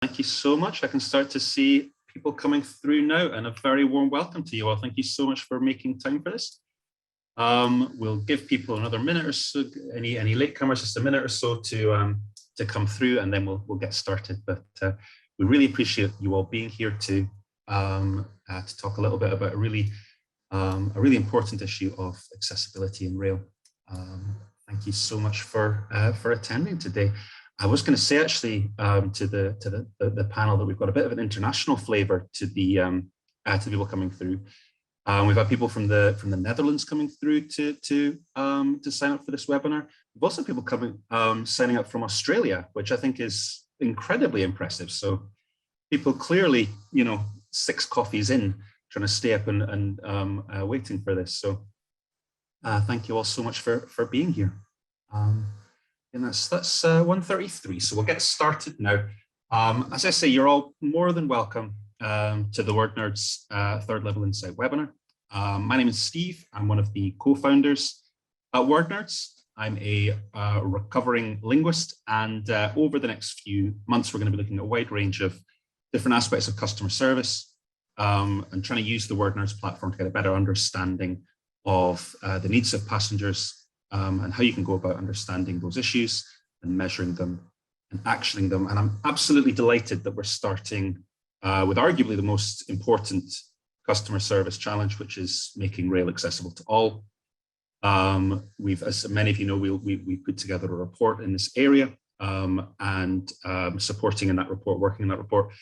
Thank you so much. I can start to see people coming through now, and a very warm welcome to you all. Thank you so much for making time for this. We'll give people another minute or so, any latecomers, just a minute or so to come through, and then we'll get started. But we really appreciate you all being here to talk a little bit about a really important issue of accessibility in rail. Thank you so much for attending today. I was going to say actually to the panel that we've got a bit of an international flavour to the people coming through. We've had people from the Netherlands coming through to sign up for this webinar. We've also people coming signing up from Australia, which I think is incredibly impressive. So people clearly, 6 coffees in, trying to stay up and waiting for this. So thank you all so much for being here. And that's 1:33, so we'll get started now. As I say, you're all more than welcome to the Wordnerds Third Level Insight webinar. My name is Steve. I'm one of the co-founders at Wordnerds. I'm a recovering linguist, and over the next few months, we're going to be looking at a wide range of different aspects of customer service and trying to use the Wordnerds platform to get a better understanding of the needs of passengers and how you can go about understanding those issues and measuring them and actioning them. And I'm absolutely delighted that we're starting with arguably the most important customer service challenge, which is making rail accessible to all. As many of you know, we put together a report in this area, and supporting in that report, working in that report,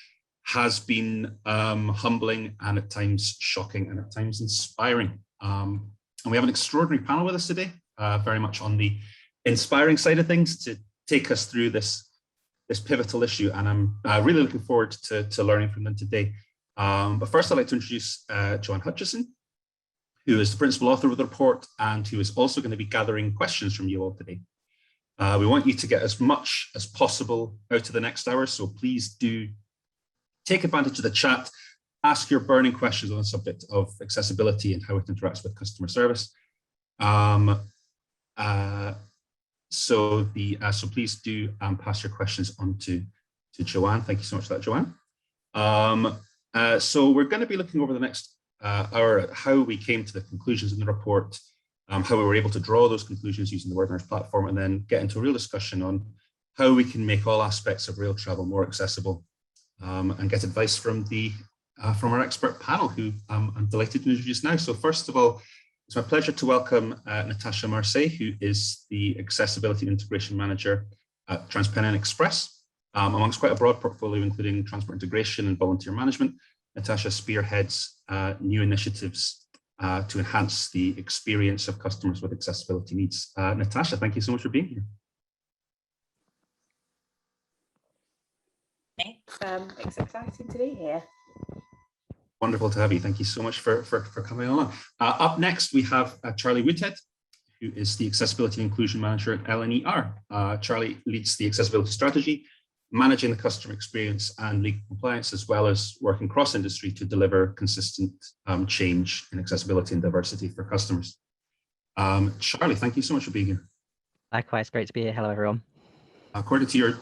has been humbling and at times shocking and at times inspiring. And we have an extraordinary panel with us today, very much on the inspiring side of things, to take us through this pivotal issue. And I'm really looking forward to learning from them today. But first, I'd like to introduce Joanne Hutchison, who is the principal author of the report and who is also going to be gathering questions from you all today. We want you to get as much as possible out of the next hour, so please do take advantage of the chat, ask your burning questions on the subject of accessibility and how it interacts with customer service. So please do pass your questions on to Joanne. Thank you so much for that, Joanne. So we're going to be looking over the next hour at how we came to the conclusions in the report, how we were able to draw those conclusions using the Wordnerds platform, and then get into a real discussion on how we can make all aspects of rail travel more accessible, and get advice from our expert panel, who I'm delighted to introduce now. So first of all, it's my pleasure to welcome Natasha Marsay, who is the Accessibility and Integration Manager at TransPennine Express. Amongst quite a broad portfolio, including transport integration and volunteer management, Natasha spearheads new initiatives to enhance the experience of customers with accessibility needs. Natasha, thank you so much for being here. Thanks. It's exciting to be here. Wonderful to have you. Thank you so much for coming along. Up next, we have Charlie Woodhead, who is the Accessibility and Inclusion Manager at LNER. Charlie leads the accessibility strategy, managing the customer experience and legal compliance, as well as working cross-industry to deliver consistent change in accessibility and diversity for customers. Charlie, thank you so much for being here. Likewise, great to be here. Hello, everyone. According to your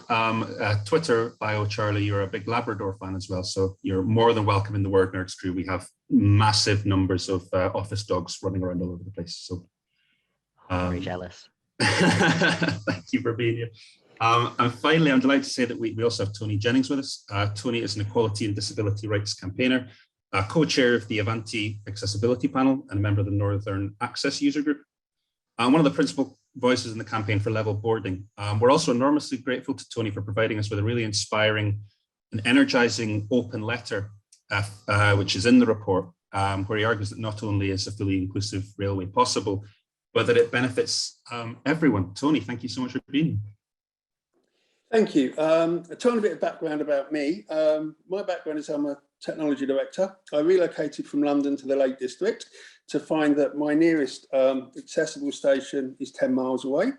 Twitter bio, Charlie, you're a big Labrador fan as well, so you're more than welcome in the Wordnerds crew. We have massive numbers of office dogs running around all over the place. So, very jealous. Thank you for being here. And finally, I'm delighted to say that we also have Tony Jennings with us. Tony is an equality and disability rights campaigner, co-chair of the Avanti Accessibility Panel and a member of the Northern Access User Group. One of the principal voices in the campaign for level boarding. We're also enormously grateful to Tony for providing us with a really inspiring and energizing open letter, which is in the report, where he argues that not only is a fully inclusive railway possible, but that it benefits everyone. Tony, thank you so much for being here. Thank you. A tiny bit of background about me. My background is I'm a technology director. I relocated from London to the Lake District to find that my nearest accessible station is 10 miles away,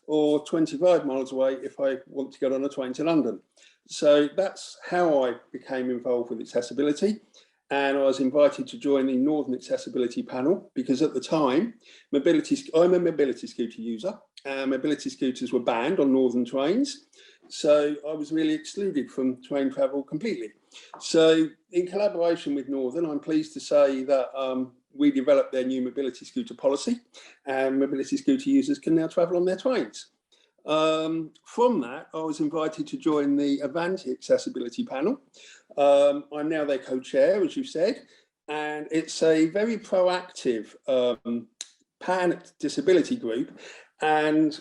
or 25 miles away if I want to get on a train to London. So that's how I became involved with accessibility. And I was invited to join the Northern Accessibility Panel because at the time, I'm a mobility scooter user, and mobility scooters were banned on Northern trains. So I was really excluded from train travel completely. So in collaboration with Northern, I'm pleased to say that we developed their new mobility scooter policy, and mobility scooter users can now travel on their trains. From that, I was invited to join the Avanti Accessibility Panel. I'm now their co-chair, as you said, and it's a very proactive pan-disability group. And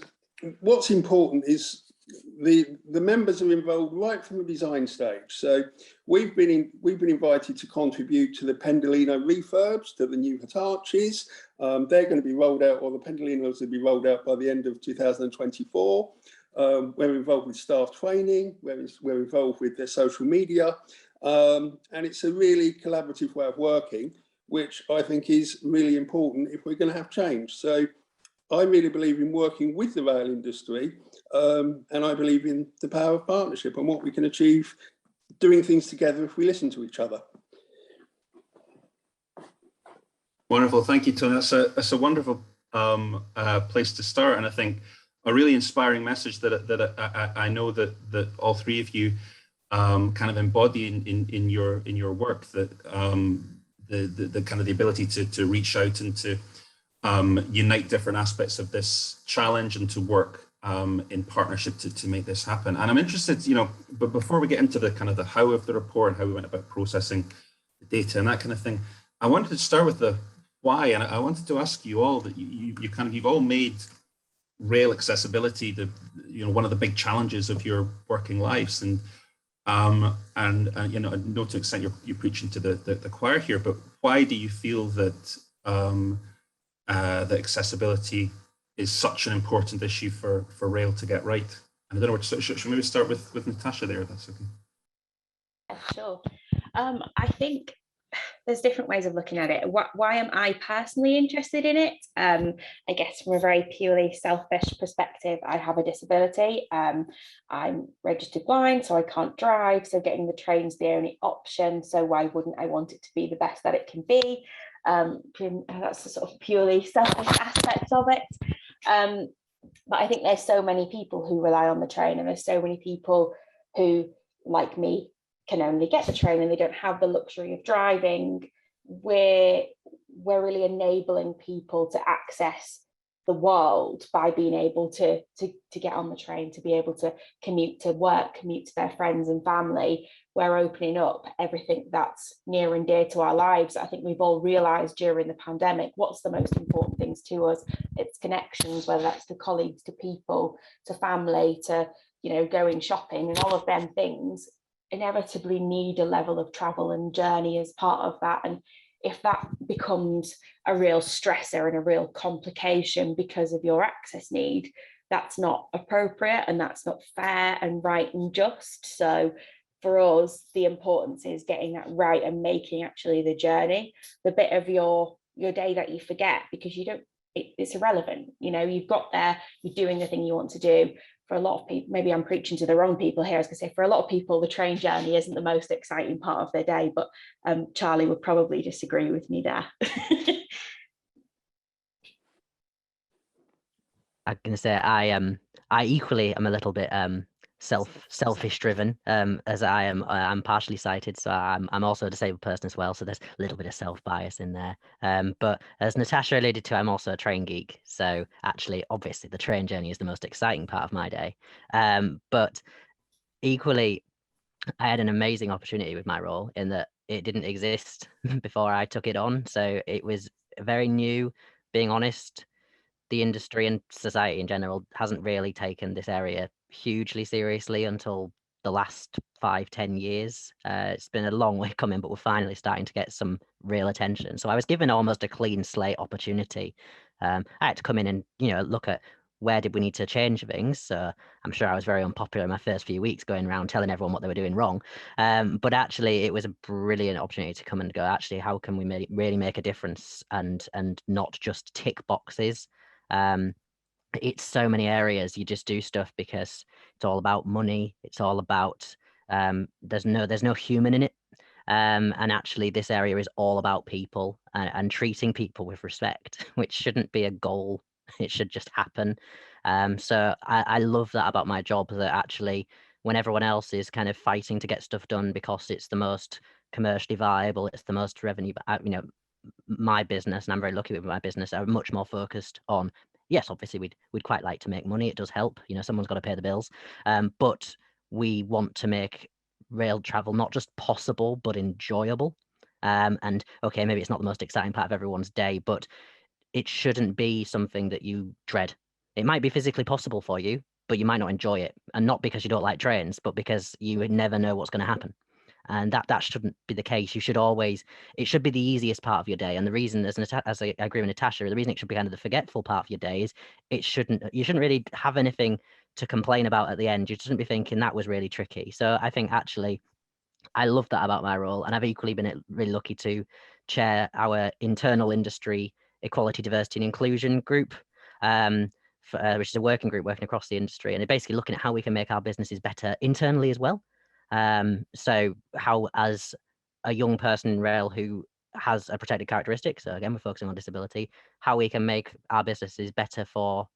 what's important is the members are involved right from the design stage. So we've been invited to contribute to the Pendolino refurbs, to the new Hitaches. They're going to be rolled out, or the Pendolinos will be rolled out by the end of 2024. We're involved with staff training. We're involved with their social media, and it's a really collaborative way of working, which I think is really important if we're going to have change. So I really believe in working with the rail industry, and I believe in the power of partnership and what we can achieve doing things together if we listen to each other. Wonderful, thank you, Tony. That's a wonderful place to start, and I think a really inspiring message that I know that all three of you kind of embody in your work. That the kind of the ability to reach out and to unite different aspects of this challenge and to work in partnership to make this happen. And I'm interested, you know, but before we get into the kind of the how of the report and how we went about processing the data and that kind of thing, I wanted to start with the why. And I wanted to ask you all that you've all made rail accessibility one of the big challenges of your working lives. And you know, no to extent you're preaching to the choir here, but why do you feel that that accessibility is such an important issue for rail to get right? And I don't know, should we maybe start with Natasha there, if that's okay? Yeah, sure. I think there's different ways of looking at it. Why am I personally interested in it? I guess from a very purely selfish perspective, I have a disability. I'm registered blind, so I can't drive. So getting the train's the only option. So why wouldn't I want it to be the best that it can be? That's the sort of purely selfish aspect of it. But I think there's so many people who rely on the train, and there's so many people who, like me, can only get the train and they don't have the luxury of driving. We're really enabling people to access the world by being able to get on the train, to be able to commute to work, commute to their friends and family. We're opening up everything that's near and dear to our lives. I think we've all realized during the pandemic, what's the most important things to us? It's connections, whether that's to colleagues, to people, to family, to, you know, going shopping, and all of them things inevitably need a level of travel and journey as part of that. And if that becomes a real stressor and a real complication because of your access need, that's not appropriate and that's not fair and right and just. So for us, the importance is getting that right and making actually the journey the bit of your day that you forget, because you don't, it's irrelevant. You know, you've got there, you're doing the thing you want to do. For a lot of people, maybe I'm preaching to the wrong people here, I was going to say, for a lot of people, the train journey isn't the most exciting part of their day, but Charlie would probably disagree with me there. I'm going to say I equally am a little bit selfish driven, as I'm partially sighted, so I'm also a disabled person as well, so there's a little bit of self bias in there, but as Natasha alluded to, I'm also a train geek, so actually obviously the train journey is the most exciting part of my day, but equally I had an amazing opportunity with my role in that it didn't exist before I took it on, so it was very new. Being honest, the industry and society in general hasn't really taken this area hugely seriously until the last 5-10 years. It's been a long way coming, but we're finally starting to get some real attention. So I was given almost a clean slate opportunity. I had to come in and, you know, look at where did we need to change things. So I'm sure I was very unpopular in my first few weeks going around telling everyone what they were doing wrong. But actually it was a brilliant opportunity to come and go, actually, how can we really make a difference and not just tick boxes? It's so many areas you just do stuff because it's all about money. It's all about there's no human in it, and actually this area is all about people and treating people with respect, which shouldn't be a goal. It should just happen. So I love that about my job, that actually when everyone else is kind of fighting to get stuff done because it's the most commercially viable, it's the most revenue, my business, and I'm very lucky with my business, are much more focused on, yes, obviously we'd quite like to make money. It does help, someone's got to pay the bills, but we want to make rail travel not just possible but enjoyable. And okay, maybe it's not the most exciting part of everyone's day, but it shouldn't be something that you dread. It might be physically possible for you, but you might not enjoy it, and not because you don't like trains, but because you never know what's going to happen. And that shouldn't be the case. You should always, it should be the easiest part of your day. And the reason, as I agree with Natasha, the reason it should be kind of the forgetful part of your day is you shouldn't really have anything to complain about at the end. You shouldn't be thinking that was really tricky. So I think actually I love that about my role, and I've equally been really lucky to chair our internal industry equality, diversity and inclusion group, which is a working group working across the industry, and they're basically looking at how we can make our businesses better internally as well. So how, as a young person in rail who has a protected characteristic, so again, we're focusing on disability, how we can make our businesses better for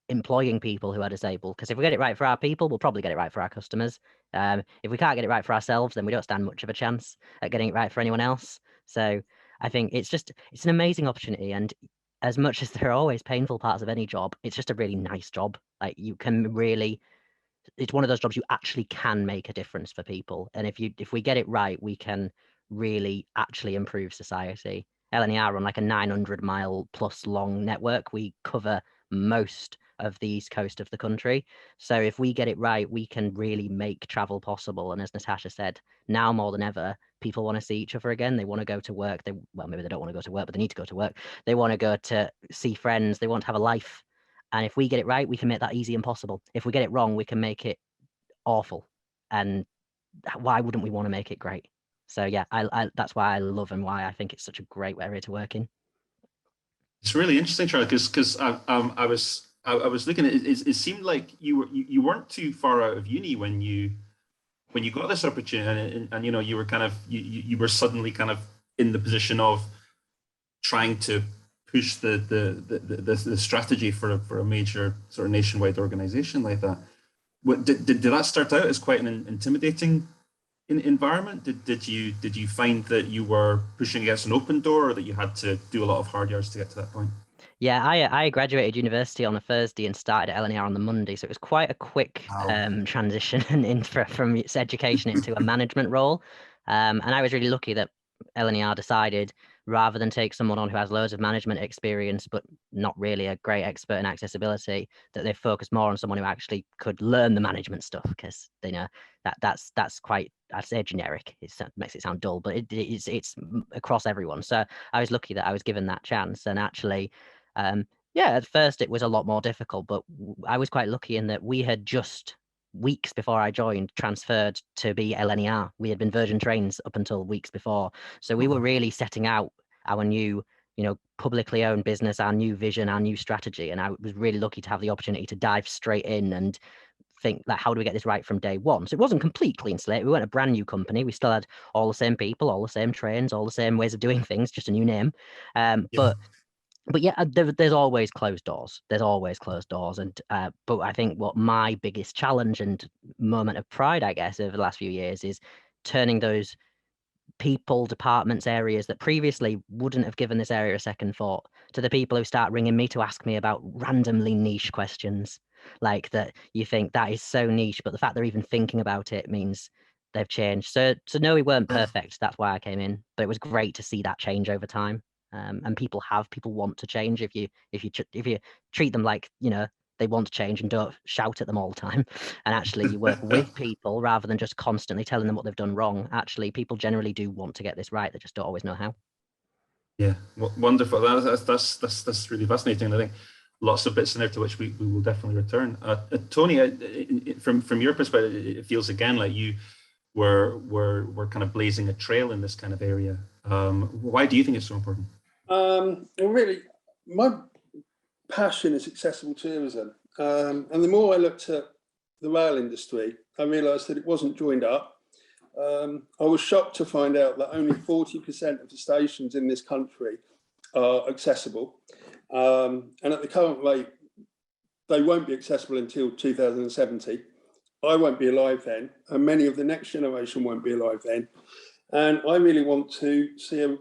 employing people who are disabled. Because if we get it right for our people, we'll probably get it right for our customers. If we can't get it right for ourselves, then we don't stand much of a chance at getting it right for anyone else. So I think it's an amazing opportunity. And as much as there are always painful parts of any job, it's just a really nice job. Like you can really, it's one of those jobs you actually can make a difference for people. And if we get it right, we can really actually improve society. LNER run like a 900-mile plus long network. We cover most of the east coast of the country. So if we get it right, we can really make travel possible. And as Natasha said, now more than ever, people want to see each other again. They want to go to work. Maybe they don't want to go to work, but they need to go to work. They want to go to see friends. They want to have a life. And if we get it right, we can make that easy and possible. If we get it wrong, we can make it awful. And why wouldn't we want to make it great? So yeah, I that's why I love and why I think it's such a great area to work in. It's really interesting, Charlie, because I was looking at it. It seemed like you weren't too far out of uni when you got this opportunity, and you were kind of you were suddenly kind of in the position of trying to push the strategy for a major sort of nationwide organization like that. What did that start out as quite an intimidating environment? Did you find that you were pushing against an open door, or that you had to do a lot of hard yards to get to that point? Yeah, I graduated university on a Thursday and started at LNER on the Monday, so it was quite a quick transition from education into a management role. And I was really lucky that LNER decided, rather than take someone on who has loads of management experience but not really a great expert in accessibility, that they focused more on someone who actually could learn the management stuff, because they know that's quite, I'd say, generic. It makes it sound dull, but it's across everyone. So I was lucky that I was given that chance. And actually, yeah, at first it was a lot more difficult, but I was quite lucky in that we had just weeks before I joined transferred to be LNER. We had been Virgin Trains up until weeks before. So we were really setting out our new, publicly owned business, our new vision, our new strategy. And I was really lucky to have the opportunity to dive straight in and think, like, how do we get this right from day one? So it wasn't complete clean slate. We weren't a brand new company. We still had all the same people, all the same trains, all the same ways of doing things, just a new name. But yeah, there's always closed doors. There's always closed doors. And but I think what my biggest challenge and moment of pride, I guess, over the last few years is turning those people, departments, areas that previously wouldn't have given this area a second thought, to the people who start ringing me to ask me about randomly niche questions, like that you think that is so niche, but the fact they're even thinking about it means they've changed. So no, we weren't perfect. That's why I came in, but it was great to see that change over time. And people want to change if you treat them like they want to change and don't shout at them all the time, and actually you work with people rather than just constantly telling them what they've done wrong. Actually, people generally do want to get this right. They just don't always know how. Yeah, wonderful. That's really fascinating. I think lots of bits in there to which we will definitely return. Tony, from your perspective, it feels again like you were kind of blazing a trail in this kind of area. Why do you think it's so important? Well, really, my passion is accessible tourism. And the more I looked at the rail industry, I realised that it wasn't joined up. I was shocked to find out that only 40% of the stations in this country are accessible. And at the current rate, they won't be accessible until 2070. I won't be alive then, and many of the next generation won't be alive then. And I really want to see a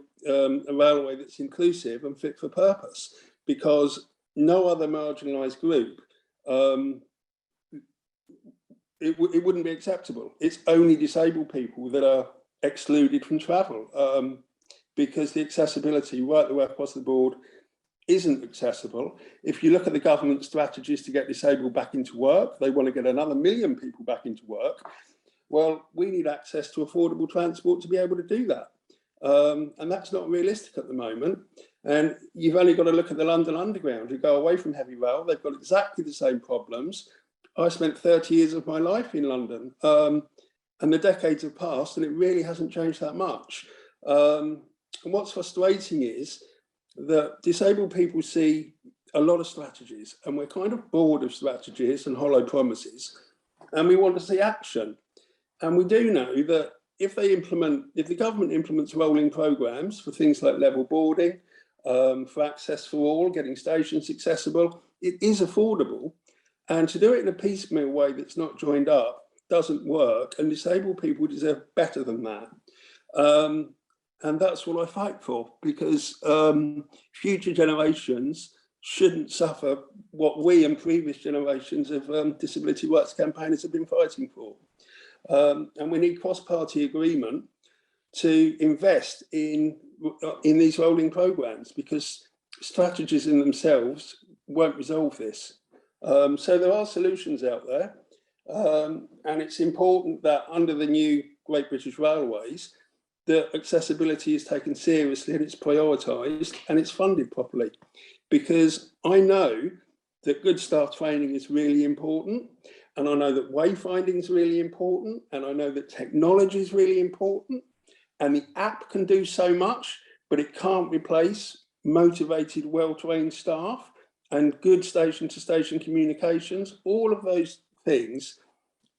railway that's inclusive and fit for purpose, because no other marginalised group, it wouldn't be acceptable. It's only disabled people that are excluded from travel, because the accessibility right the way across the board isn't accessible. If you look at the government strategies to get disabled back into work, they want to get another 1 million people back into work. Well, we need access to affordable transport to be able to do that. And that's not realistic at the moment. And you've only got to look at the London Underground. You go away from heavy rail, they've got exactly the same problems. I spent 30 years of my life in London, and the decades have passed and it really hasn't changed that much. And what's frustrating is that disabled people see a lot of strategies, and we're kind of bored of strategies and hollow promises, and we want to see action. And we do know that if the government implements rolling programs for things like level boarding, for access for all, getting stations accessible, it is affordable. And to do it in a piecemeal way that's not joined up doesn't work, and disabled people deserve better than that. And that's what I fight for, because future generations shouldn't suffer what we and previous generations of disability rights campaigners have been fighting for. And we need cross-party agreement to invest in these rolling programs, because strategies in themselves won't resolve this. So there are solutions out there, and it's important that under the new Great British Railways, that accessibility is taken seriously and it's prioritised and it's funded properly. Because I know that good staff training is really important, and I know that wayfinding is really important, and I know that technology is really important, and the app can do so much, but it can't replace motivated, well-trained staff and good station-to-station communications. All of those things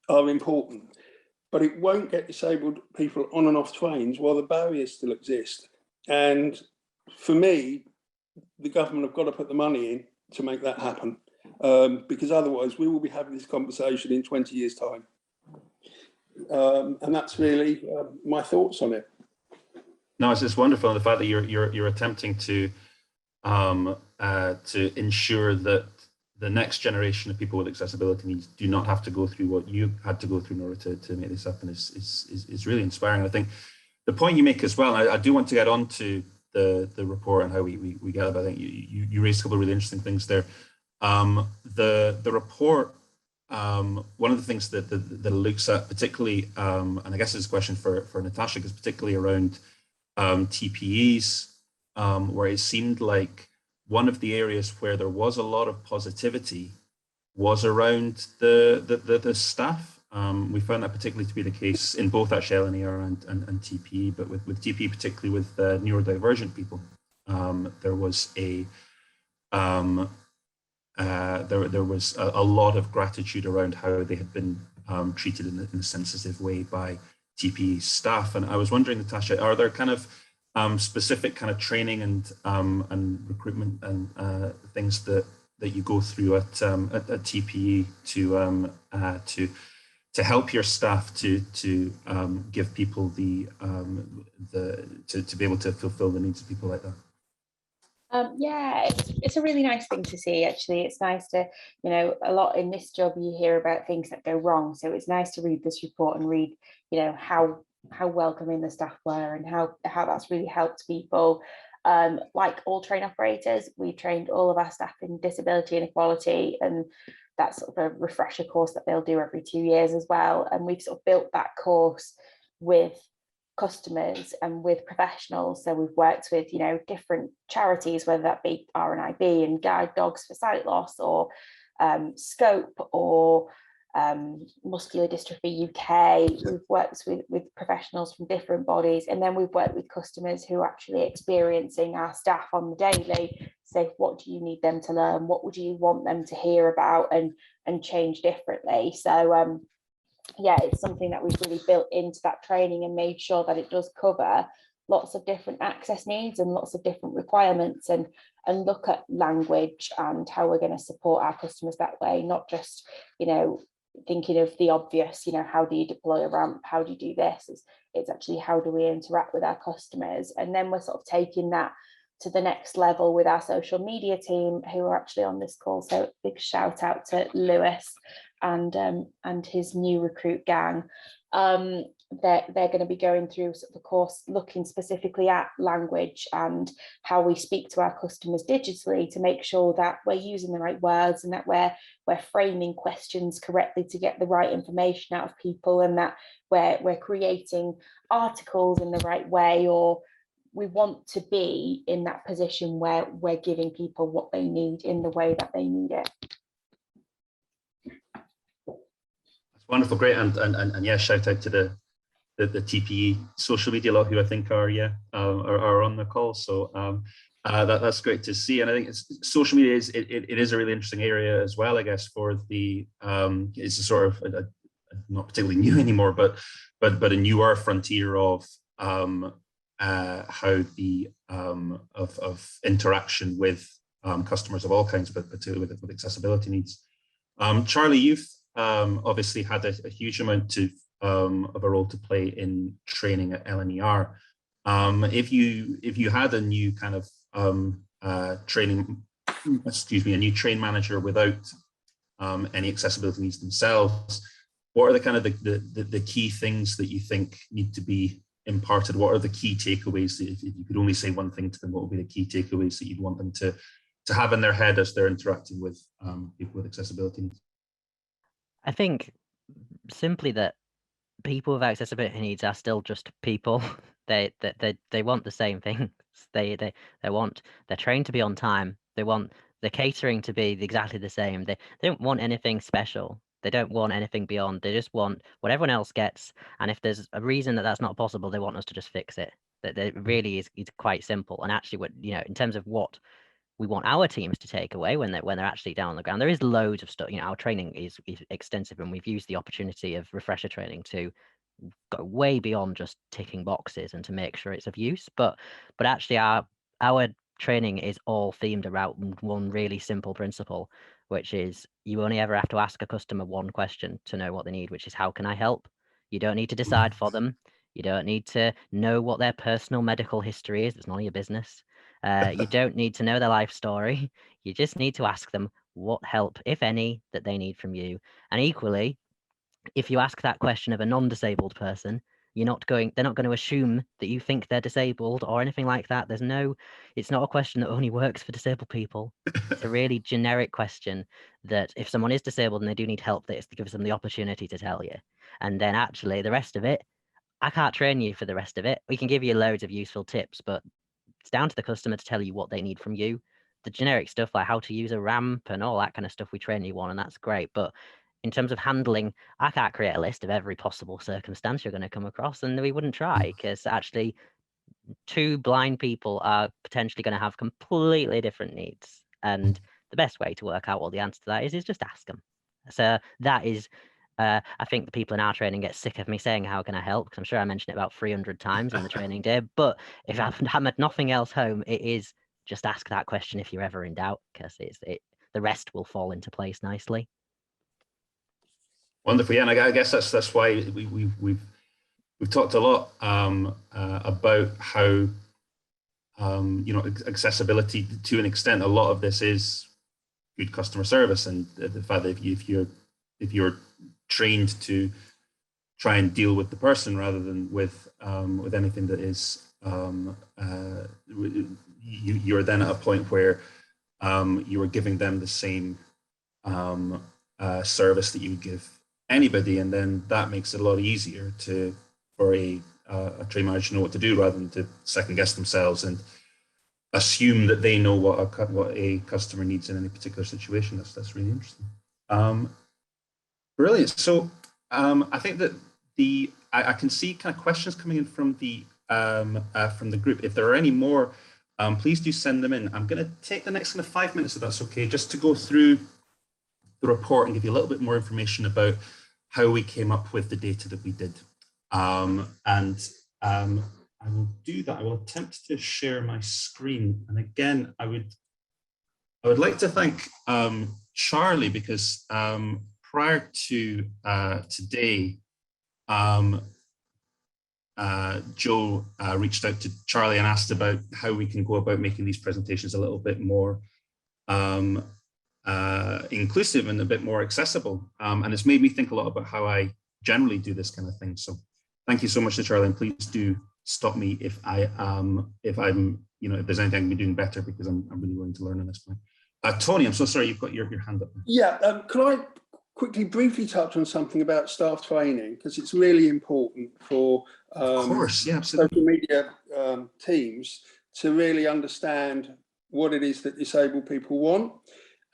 are important, but it won't get disabled people on and off trains while the barriers still exist. And for me, the government have got to put the money in to make that happen, because otherwise we will be having this conversation in 20 years' time. And that's really my thoughts on it. No, it's just wonderful, the fact that you're attempting to ensure that the next generation of people with accessibility needs do not have to go through what you had to go through in order to make this happen is really inspiring. I think the point you make as well, I do want to get on to the report and how we get it, but I think you raised a couple of really interesting things there. The report, one of the things that it looks at particularly, and I guess it's a question for Natasha, is particularly around TPEs, where it seemed like one of the areas where there was a lot of positivity was around the staff. We found that particularly to be the case in both actually LNER and TPE, but with TPE, particularly with neurodivergent people, there was there was a lot of gratitude around how they had been treated in a sensitive way by TPE staff. And I was wondering, Natasha, are there kind of specific kind of training and recruitment and things that you go through at TPE to help your staff to give people to be able to fulfill the needs of people like that? Yeah, it's a really nice thing to see, actually. It's nice to, a lot in this job you hear about things that go wrong, so it's nice to read this report and read, how welcoming the staff were and how that's really helped people. Like all train operators, we trained all of our staff in disability and equality, and that's sort of a refresher course that they'll do every 2 years as well. And we've sort of built that course with customers and with professionals. So we've worked with, different charities, whether that be RNIB and Guide Dogs for Sight Loss, or Scope, or Muscular Dystrophy UK. We've worked with professionals from different bodies, and then we've worked with customers who are actually experiencing our staff on the daily. Say, what do you need them to learn? What would you want them to hear about and change differently? So yeah, it's something that we've really built into that training and made sure that it does cover lots of different access needs and lots of different requirements, and look at language and how we're going to support our customers that way, not just, thinking of the obvious, how do you deploy a ramp, how do you do this? It's actually how do we interact with our customers? And then we're sort of taking that to the next level with our social media team, who are actually on this call. So big shout out to Lewis and his new recruit gang. They're going to be going through the course looking specifically at language and how we speak to our customers digitally, to make sure that we're using the right words and that we're framing questions correctly to get the right information out of people, and that we're creating articles in the right way, or we want to be in that position where we're giving people what they need in the way that they need it. That's wonderful, great, and yeah, shout out to the TPE social media lot, who I think are on the call. So that's great to see, and I think social media is it is a really interesting area as well, I guess, for the it's a sort of not particularly new anymore, but a newer frontier of how the of interaction with customers of all kinds, but particularly with accessibility needs. Charlie, you've obviously had a huge amount of a role to play in training at LNER. If you had a new kind of a new train manager without any accessibility needs themselves, what are the kind of the key things that you think need to be imparted? What are the key takeaways? If you could only say one thing to them, what would be the key takeaways that you'd want them to have in their head as they're interacting with people with accessibility needs? I think simply that people with accessibility needs are still just people. They want the same things. They're trained to be on time. They want the catering to be exactly the same. They don't want anything special. They don't want anything beyond. They just want what everyone else gets. And if there's a reason that that's not possible, they want us to just fix it. That it really is quite simple. And actually, what in terms of what we want our teams to take away when they're actually down on the ground, there is loads of stuff. Our training is extensive, and we've used the opportunity of refresher training to go way beyond just ticking boxes and to make sure it's of use. But actually, our training is all themed around one really simple principle, which is you only ever have to ask a customer one question to know what they need, which is, how can I help? You don't need to decide for them. You don't need to know what their personal medical history is. It's none of your business. You don't need to know their life story. You just need to ask them what help, if any, that they need from you. And equally, if you ask that question of a non-disabled person, they're not going to assume that you think they're disabled or anything like that. It's not a question that only works for disabled people. It's a really generic question that if someone is disabled and they do need help, that it gives them the opportunity to tell you. And then actually the rest of it, I can't train you for the rest of it. We can give you loads of useful tips, but it's down to the customer to tell you what they need from you. The generic stuff like how to use a ramp and all that kind of stuff we train you on, and that's great. But in terms of handling, I can't create a list of every possible circumstance you're going to come across, and we wouldn't try, because actually two blind people are potentially going to have completely different needs. And the best way to work out what the answer to that is just ask them. So that is, I think the people in our training get sick of me saying, how can I help? Because I'm sure I mentioned it about 300 times in the training day. But if I've hammered nothing else home, it is just ask that question if you're ever in doubt, because the rest will fall into place nicely. Wonderful, yeah, and I guess that's why we've talked a lot about how accessibility, to an extent, a lot of this is good customer service, and the fact that if you're trained to try and deal with the person rather than with anything that is you're then at a point where you are giving them the same service that you would give anybody, and then that makes it a lot easier for a train manager to know what to do, rather than to second guess themselves and assume that they know what a customer needs in any particular situation. That's really interesting. Brilliant. So I think that I can see kind of questions coming in from the group. If there are any more, please do send them in. I'm going to take the next kind of 5 minutes, if that's okay, just to go through the report and give you a little bit more information about how we came up with the data that we did. And I will do that. I will attempt to share my screen. And again, I would like to thank Charlie, because prior to today, Joe reached out to Charlie and asked about how we can go about making these presentations a little bit more inclusive and a bit more accessible. And it's made me think a lot about how I generally do this kind of thing. So thank you so much to Charlie, and please do stop me if I'm, if there's anything I can be doing better, because I'm really willing to learn on this point. Tony, I'm so sorry, you've got your hand up. Yeah, can I quickly briefly touch on something about staff training, because it's really important for of course, yeah, absolutely. social media teams to really understand what it is that disabled people want.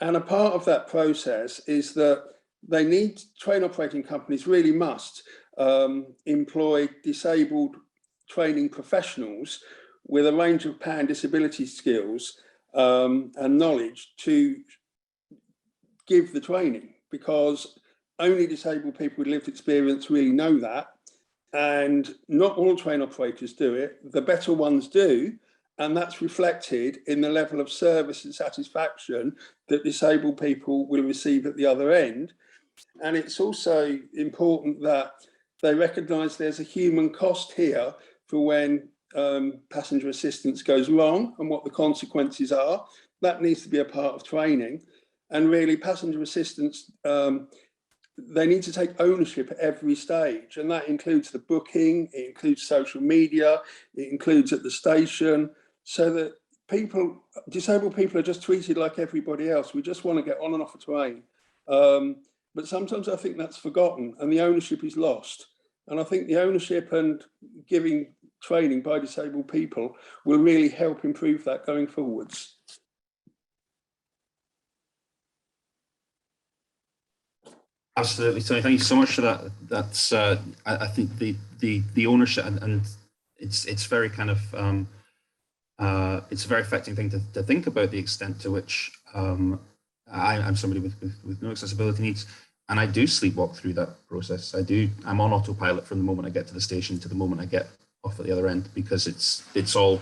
And a part of that process is that they need, train operating companies really must employ disabled training professionals with a range of pan disability skills and knowledge to give the training, because only disabled people with lived experience really know that, and not all train operators do it. The better ones do, and that's reflected in the level of service and satisfaction that disabled people will receive at the other end. And it's also important that they recognise there's a human cost here for when passenger assistance goes wrong and what the consequences are. That needs to be a part of training. And really, passenger assistance, they need to take ownership at every stage, and that includes the booking, it includes social media, it includes at the station, so that people, disabled people, are just treated like everybody else. We just want to get on and off a train. But sometimes I think that's forgotten and the ownership is lost. And I think the ownership and giving training by disabled people will really help improve that going forwards. Absolutely, Tony. Thank you so much for that. That's I think the ownership, and it's very kind of it's a very affecting thing to think about, the extent to which I'm somebody with no accessibility needs, and I do sleepwalk through that process. I'm on autopilot from the moment I get to the station to the moment I get off at the other end, because it's all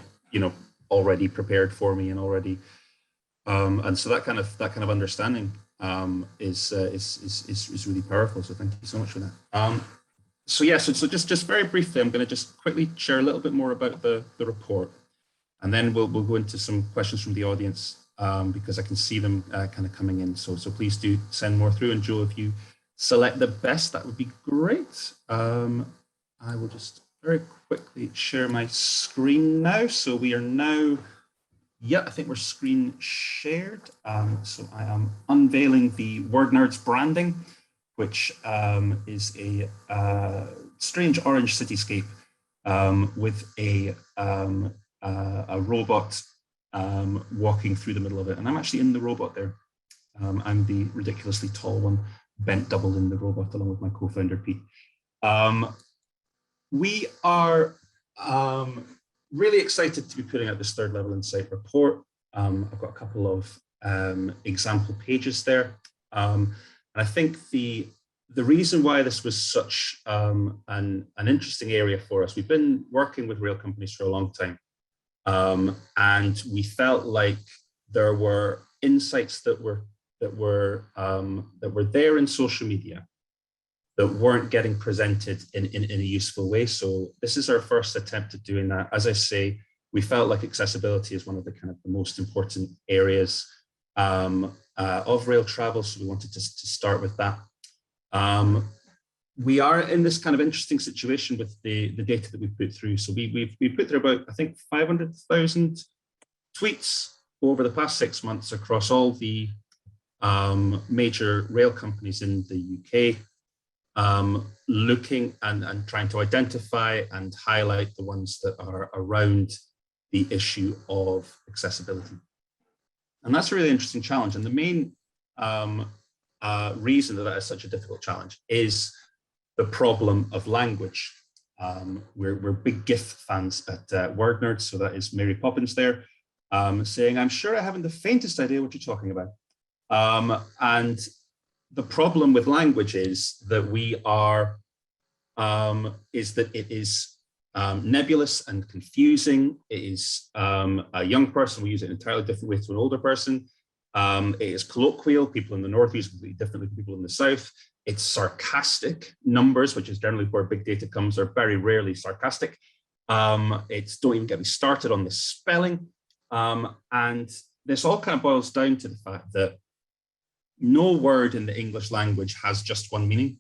already prepared for me and already and so that kind of understanding is really powerful. So thank you so much for that. So yeah, so just very briefly, I'm going to just quickly share a little bit more about the report, and then we'll go into some questions from the audience, because I can see them kind of coming in. So please do send more through, and Joe, if you select the best, that would be great. I will just very quickly share my screen now. So we are now, yeah, I think we're screen shared. So I am unveiling the Wordnerds branding, which is a strange orange cityscape with a robot walking through the middle of it. And I'm actually in the robot there. I'm the ridiculously tall one, bent double in the robot, along with my co-founder, Pete. We are really excited to be putting out this third level insight report. I've got a couple of example pages there. And I think the reason why this was such an interesting area for us, we've been working with rail companies for a long time. And we felt like there were insights that were there in social media that weren't getting presented in a useful way. So this is our first attempt at doing that. As I say, we felt like accessibility is one of the kind of the most important areas of rail travel, so we wanted to start with that. We are in this kind of interesting situation with the data that we've put through. So we put through about, I think, 500,000 tweets over the past 6 months across all the major rail companies in the UK, looking and trying to identify and highlight the ones that are around the issue of accessibility. And that's a really interesting challenge. And the main reason that is such a difficult challenge is the problem of language. We're big GIF fans at Wordnerds, so that is Mary Poppins there, saying, "I'm sure I haven't the faintest idea what you're talking about." And the problem with language is that it is nebulous and confusing. It is a young person will use it in an entirely different way to an older person. It is colloquial. People in the north use it completely differently from people in the south. It's sarcastic. Numbers, which is generally where big data comes, are very rarely sarcastic. It's don't even get me started on the spelling. And this all kind of boils down to the fact that no word in the English language has just one meaning.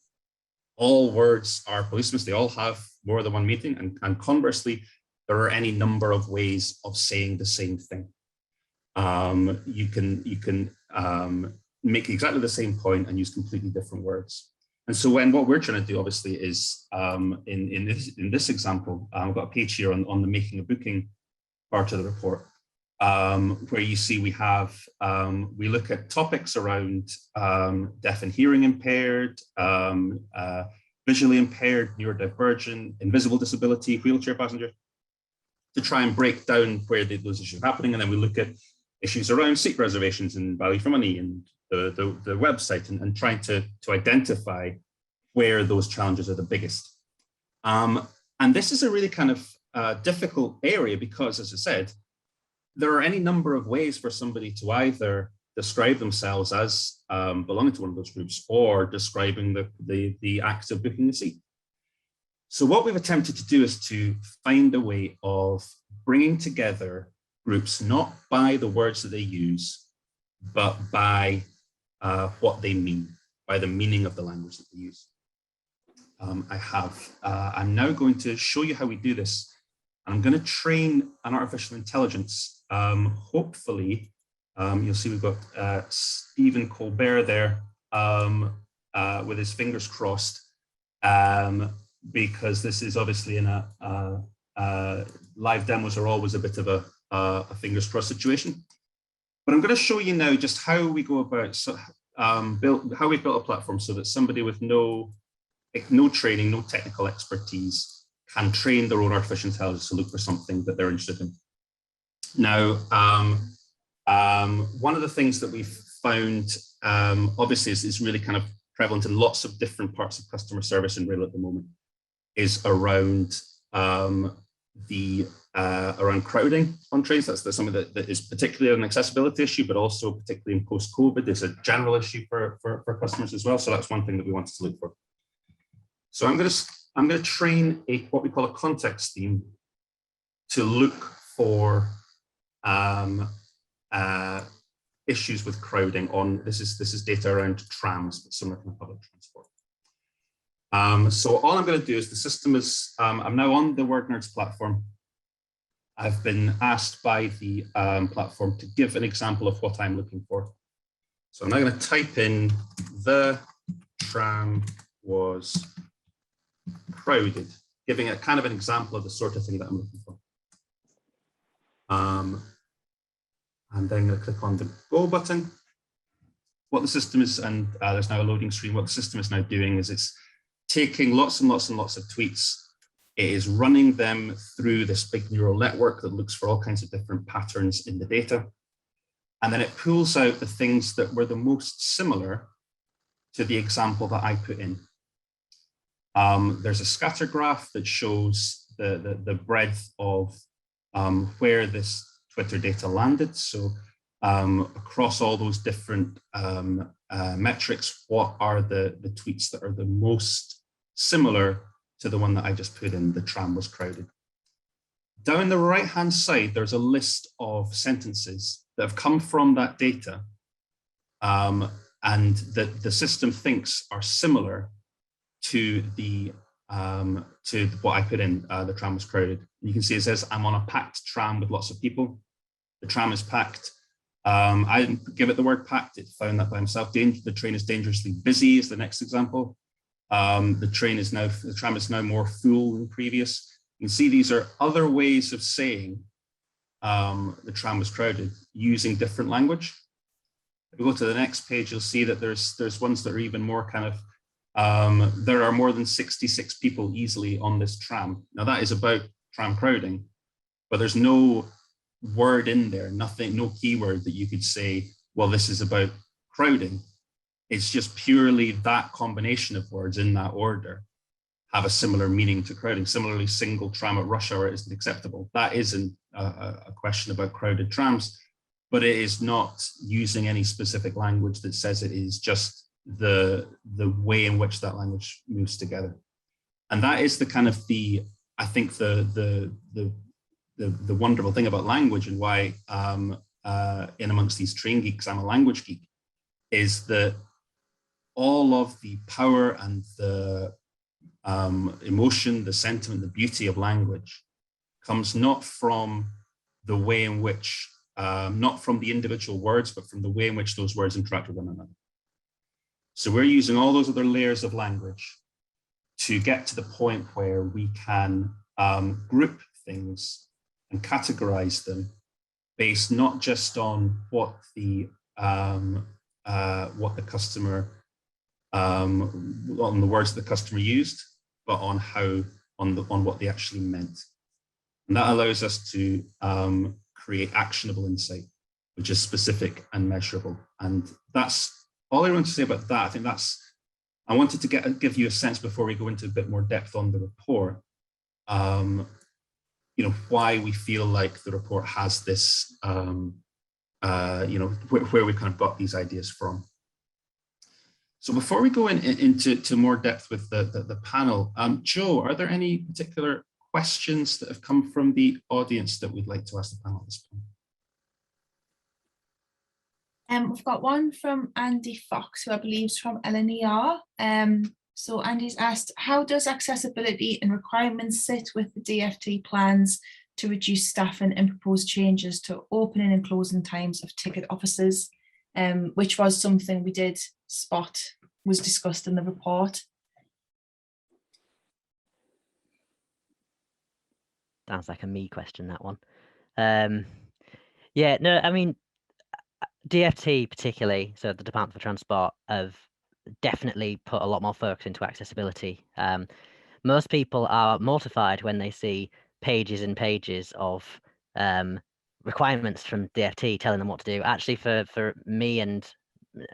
All words are polysemous. They all have more than one meaning. And conversely, there are any number of ways of saying the same thing. You can make exactly the same point and use completely different words. And so what we're trying to do, obviously, is in this example, I've got a page here on the making a booking part of the report, where you see we have, we look at topics around deaf and hearing impaired, visually impaired, neurodivergent, invisible disability, wheelchair passengers, to try and break down where those issues are happening. And then we look at issues around seat reservations and value for money and the website, and trying to identify where those challenges are the biggest. And this is a really kind of difficult area because, as I said, there are any number of ways for somebody to either describe themselves as belonging to one of those groups or describing the act of booking a seat. So what we've attempted to do is to find a way of bringing together groups, not by the words that they use, but by what they mean, by the meaning of the language that they use. I'm now going to show you how we do this. I'm going to train an artificial intelligence. Hopefully, you'll see we've got Stephen Colbert there with his fingers crossed, because this is obviously in live demos are always a bit of a fingers crossed situation. But I'm going to show you now just how we go about how we've built a platform so that somebody with no training, no technical expertise can train their own artificial intelligence to look for something that they're interested in. Now, one of the things that we've found, obviously, is really kind of prevalent in lots of different parts of customer service in rail at the moment, is around around crowding on trains. That's something that is particularly an accessibility issue, but also particularly in post-COVID is a general issue for customers as well. So that's one thing that we wanted to look for. So I'm going to train what we call a context theme to look for issues with crowding on, this is data around trams, but similar to public transport. So all I'm going to do is the system is, I'm now on the Wordnerds platform. I've been asked by the platform to give an example of what I'm looking for. So I'm now going to type in the tram was crowded, giving it kind of an example of the sort of thing that I'm looking for. And then I'm going to click on the Go button. What the system is, and there's now a loading screen, what the system is now doing is it's taking lots and lots and lots of tweets. It is running them through this big neural network that looks for all kinds of different patterns in the data. And then it pulls out the things that were the most similar to the example that I put in. There's a scatter graph that shows the breadth of where this Twitter data landed. So across all those different metrics, what are the tweets that are the most similar to the one that I just put in, the tram was crowded. Down the right-hand side, there's a list of sentences that have come from that data and that the system thinks are similar to to what I put in, the tram was crowded. And you can see it says, I'm on a packed tram with lots of people. The tram is packed. I didn't give it the word packed, it found that by himself. The train is dangerously busy is the next example. The tram is now more full than previous. You can see these are other ways of saying the tram was crowded using different language. If we go to the next page, you'll see that there's ones that are even more kind of, there are more than 66 people easily on this tram. Now that is about tram crowding, but there's no word in there, nothing, no keyword that you could say, well, this is about crowding. It's just purely that combination of words in that order have a similar meaning to crowding. Similarly, single tram at rush hour isn't acceptable. That isn't a question about crowded trams, but it is not using any specific language that says it is, just the way in which that language moves together. And that is the kind of I think the wonderful thing about language, and why in amongst these train geeks, I'm a language geek, is that all of the power and the emotion, the sentiment, the beauty of language comes not from the way in which, not from the individual words, but from the way in which those words interact with one another. So we're using all those other layers of language to get to the point where we can group things and categorize them based not just on what the customer, on the words the customer used, but on what they actually meant. And that allows us to create actionable insight, which is specific and measurable. And that's all I want to say about that. I think I wanted to give you a sense before we go into a bit more depth on the report, why we feel like the report has this, where we kind of got these ideas from. So before we go into more depth with the panel, Joe, are there any particular questions that have come from the audience that we'd like to ask the panel at this point? We've got one from Andy Fox, who I believe is from LNER. So Andy's asked, how does accessibility and requirements sit with the DfT plans to reduce staffing and propose changes to opening and closing times of ticket offices, which was something we did spot, was discussed in the report? Sounds like a me question, that one. Yeah, no, I mean, DfT particularly, so the Department for Transport, have definitely put a lot more focus into accessibility. Most people are mortified when they see pages and pages of requirements from DfT telling them what to do. Actually, for me and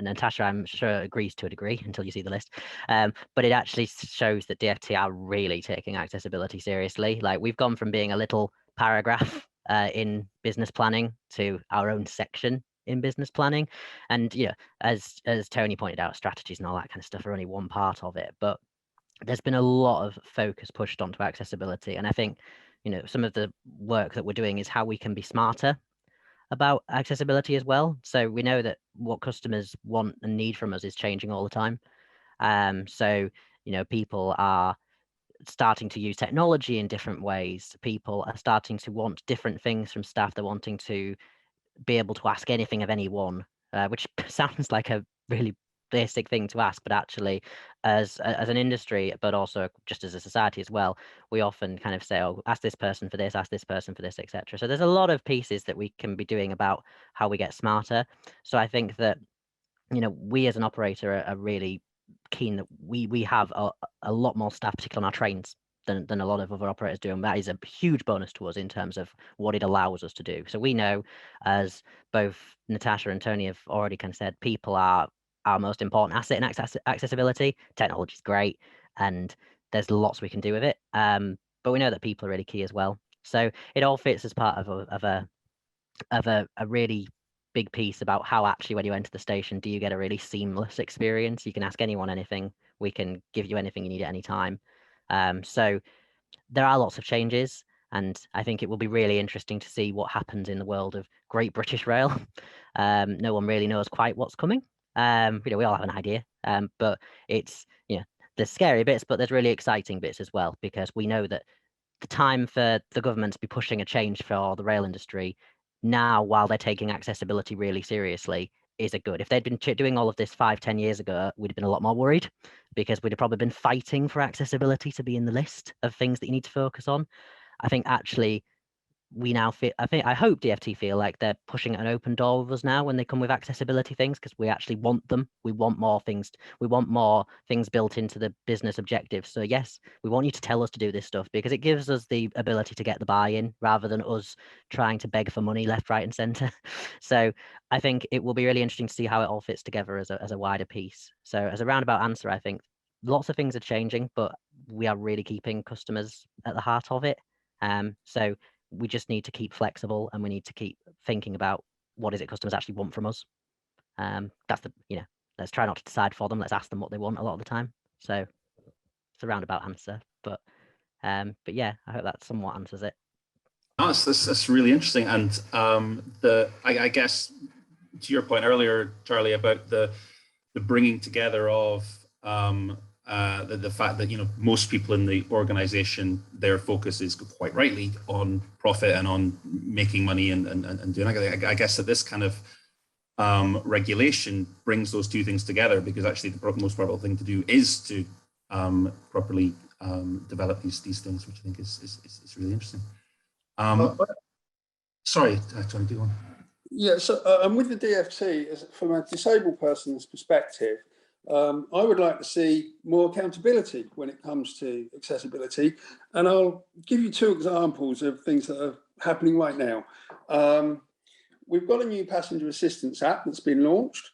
Natasha, I'm sure agrees to a degree until you see the list. But it actually shows that DfT are really taking accessibility seriously. Like, we've gone from being a little paragraph in business planning to our own section in business planning. And as Tony pointed out, strategies and all that kind of stuff are only one part of it. But there's been a lot of focus pushed onto accessibility. And I think, some of the work that we're doing is how we can be smarter about accessibility as well. So we know that what customers want and need from us is changing all the time. So, people are starting to use technology in different ways. People are starting to want different things from staff. They're wanting to be able to ask anything of anyone, which sounds like a really basic thing to ask, but actually as an industry, but also just as a society as well, we often kind of say, oh, ask this person for this, ask this person for this, etc. So there's a lot of pieces that we can be doing about how we get smarter. So I think that, we as an operator are really keen that we have a lot more staff, particularly on our trains, than a lot of other operators do, and that is a huge bonus to us in terms of what it allows us to do. So we know, as both Natasha and Tony have already kind of said, people are our most important asset in accessibility. Technology is great, and there's lots we can do with it. But we know that people are really key as well. So it all fits as part of a really big piece about how actually when you enter the station, do you get a really seamless experience? You can ask anyone anything. We can give you anything you need at any time. So there are lots of changes, and I think it will be really interesting to see what happens in the world of Great British Rail. No one really knows quite what's coming. We all have an idea, but it's, there's scary bits, but there's really exciting bits as well, because we know that the time for the government to be pushing a change for the rail industry now, while they're taking accessibility really seriously, is a good. If they'd been doing all of this 5-10 years ago, we'd have been a lot more worried, because we'd have probably been fighting for accessibility to be in the list of things that you need to focus on. I think actually we now feel, I hope DfT feel like they're pushing an open door with us now when they come with accessibility things, because we actually want them. We want more things. We want more things built into the business objectives. So yes, we want you to tell us to do this stuff, because it gives us the ability to get the buy-in rather than us trying to beg for money left, right, and centre. So I think it will be really interesting to see how it all fits together as a wider piece. So as a roundabout answer, I think lots of things are changing, but we are really keeping customers at the heart of it. So we just need to keep flexible, and we need to keep thinking about what is it customers actually want from us. That's the, let's try not to decide for them. Let's ask them what they want a lot of the time. So it's a roundabout answer, but yeah, I hope that somewhat answers it. No, that's really interesting. And I guess to your point earlier, Charlie, about the bringing together of the fact that most people in the organization, their focus is quite rightly on profit and on making money and doing that. I guess that this kind of regulation brings those two things together, because actually the most probable thing to do is to properly develop these things, which I think is really interesting. Sorry, Tony, do you want? Yeah, so with the DFT, from a disabled person's perspective, I would like to see more accountability when it comes to accessibility. And I'll give you 2 examples of things that are happening right now. We've got a new passenger assistance app that's been launched.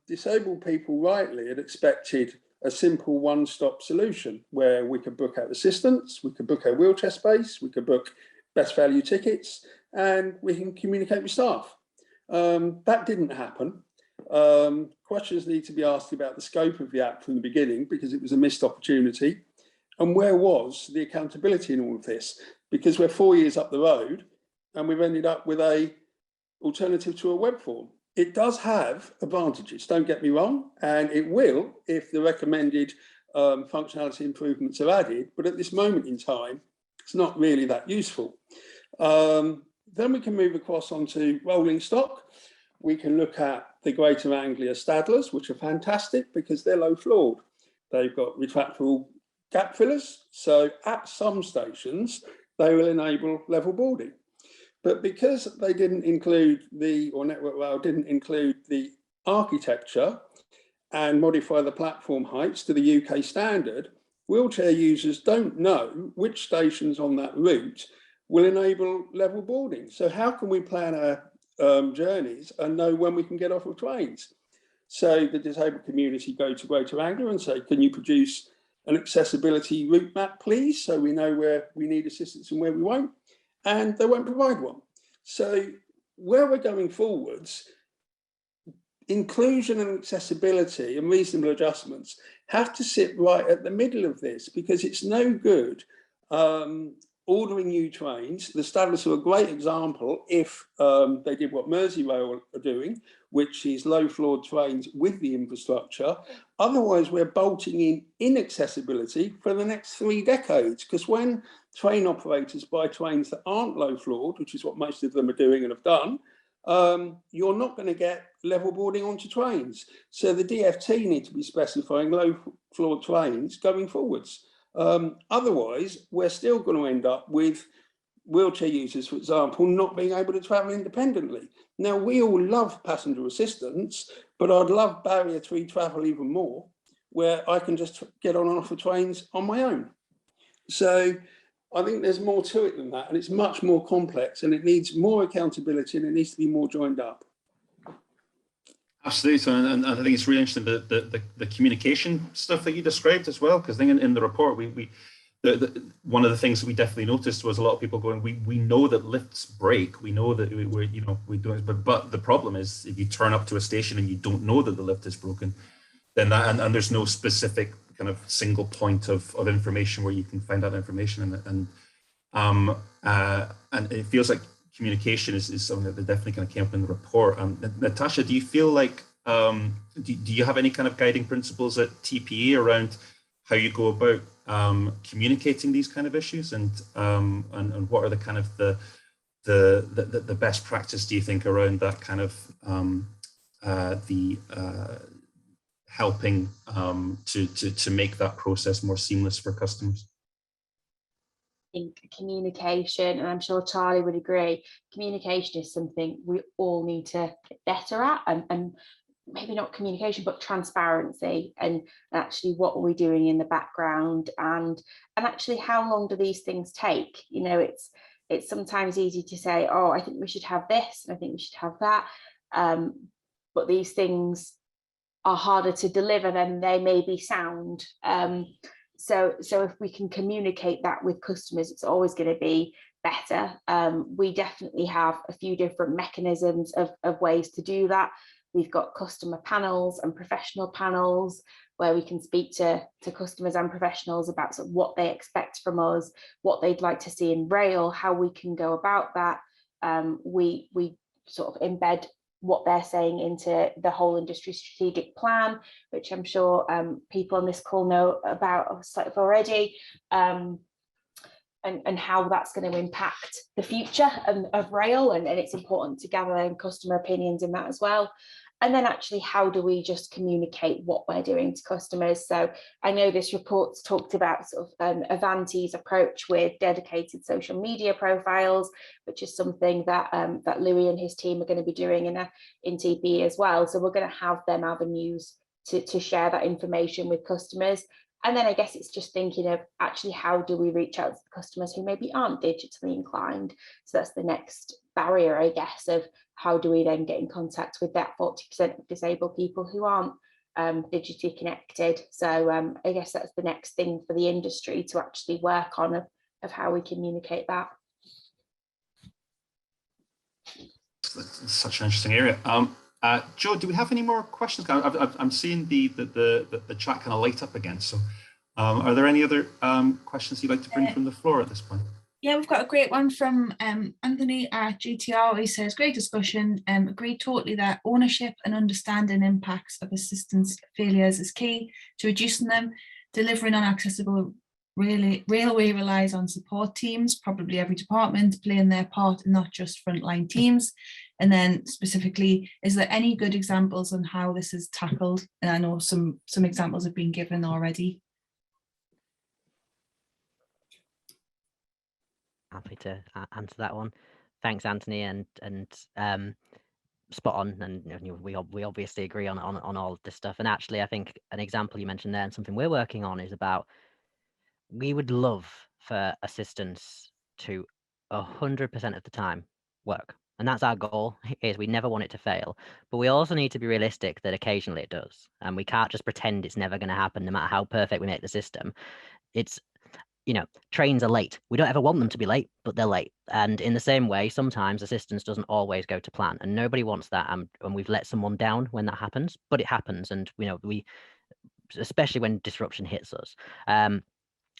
Disabled people rightly had expected a simple one-stop solution where we could book our assistance, we could book our wheelchair space, we could book best value tickets, and we can communicate with staff. That didn't happen. Questions need to be asked about the scope of the app from the beginning, because it was a missed opportunity. And where was the accountability in all of this? Because we're 4 years up the road and we've ended up with a alternative to a web form. It does have advantages, don't get me wrong, and it will if the recommended functionality improvements are added, but at this moment in time, it's not really that useful. Then we can move across onto rolling stock. We can look at the Greater Anglia Stadlers, which are fantastic because they're low floored. They've got retractable gap fillers, so at some stations, they will enable level boarding. But because they didn't include Network Rail didn't include the architecture and modify the platform heights to the UK standard, wheelchair users don't know which stations on that route will enable level boarding. So how can we plan our journeys and know when we can get off of trains? So the disabled community go to Greater Anglia and say, can you produce an accessibility route map, please? So we know where we need assistance and where we won't. And they won't provide one. So where we're going forwards, inclusion and accessibility and reasonable adjustments have to sit right at the middle of this, because it's no good ordering new trains. The Stadlers are a great example if they did what Marsay Rail are doing, which is low floored trains with the infrastructure. Otherwise, we're bolting in inaccessibility for the next 3 decades, because when train operators buy trains that aren't low floored, which is what most of them are doing and have done, you're not going to get level boarding onto trains. So the DFT need to be specifying low floored trains going forwards. Otherwise, we're still going to end up with wheelchair users, for example, not being able to travel independently. Now, we all love passenger assistance, but I'd love barrier-free travel even more, where I can just get on and off the trains on my own. So I think there's more to it than that, and it's much more complex, and it needs more accountability, and it needs to be more joined up. Absolutely, and I think it's really interesting the communication stuff that you described as well, because I think in the report one of the things that we definitely noticed was a lot of people going, we know that lifts break, we know that we don't, but the problem is if you turn up to a station and you don't know that the lift is broken, then that and there's no specific kind of single point of information where you can find that information, and it feels like communication is something that definitely kind of came up in the report. Natasha, do you feel like, do you have any kind of guiding principles at TPE around how you go about communicating these kind of issues, and what are the kind of the best practice, do you think, around that kind of helping to make that process more seamless for customers? I think communication, and I'm sure Charlie would agree, communication is something we all need to get better at, and maybe not communication, but transparency, and actually what are we doing in the background, and actually how long do these things take? It's sometimes easy to say, oh, I think we should have this, and I think we should have that, but these things are harder to deliver than they maybe sound. So if we can communicate that with customers, it's always going to be better. We definitely have a few different mechanisms of ways to do that. We've got customer panels and professional panels where we can speak to customers and professionals about sort of what they expect from us, what they'd like to see in rail, how we can go about that. We sort of embed what they're saying into the whole industry strategic plan, which I'm sure people on this call know about sort of already, and how that's going to impact the future of rail, and it's important to gather customer opinions in that as well. And then actually, how do we just communicate what we're doing to customers? So I know this report's talked about sort of Avanti's approach with dedicated social media profiles, which is something that that Louis and his team are going to be doing in TP as well. So we're going to have them avenues to share that information with customers. And then I guess it's just thinking of actually how do we reach out to the customers who maybe aren't digitally inclined. So that's the next barrier, I guess, of how do we then get in contact with that 40% of disabled people who aren't digitally connected. So I guess that's the next thing for the industry to actually work on of how we communicate that. That's such an interesting area. Joe, do we have any more questions? I'm seeing the chat kind of light up again. So are there any other questions you'd like to bring from the floor at this point? Yeah, we've got a great one from Anthony at GTR. He says, great discussion. Agree totally that ownership and understanding impacts of assistance failures is key to reducing them. Delivering on accessible railway relies on support teams, probably every department playing their part and not just frontline teams. And then specifically, is there any good examples on how this is tackled? And I know some examples have been given already. Happy to answer that one. Thanks, Anthony, and spot on. And we obviously agree on all of this stuff. And actually, I think an example you mentioned there and something we're working on is about, we would love for assistance to 100% of the time work. And that's our goal, is we never want it to fail. But we also need to be realistic that occasionally it does. And we can't just pretend it's never going to happen, no matter how perfect we make the system. It's, trains are late. We don't ever want them to be late, but they're late. And in the same way, sometimes assistance doesn't always go to plan, and nobody wants that. And we've let someone down when that happens, but it happens. And, we, especially when disruption hits us.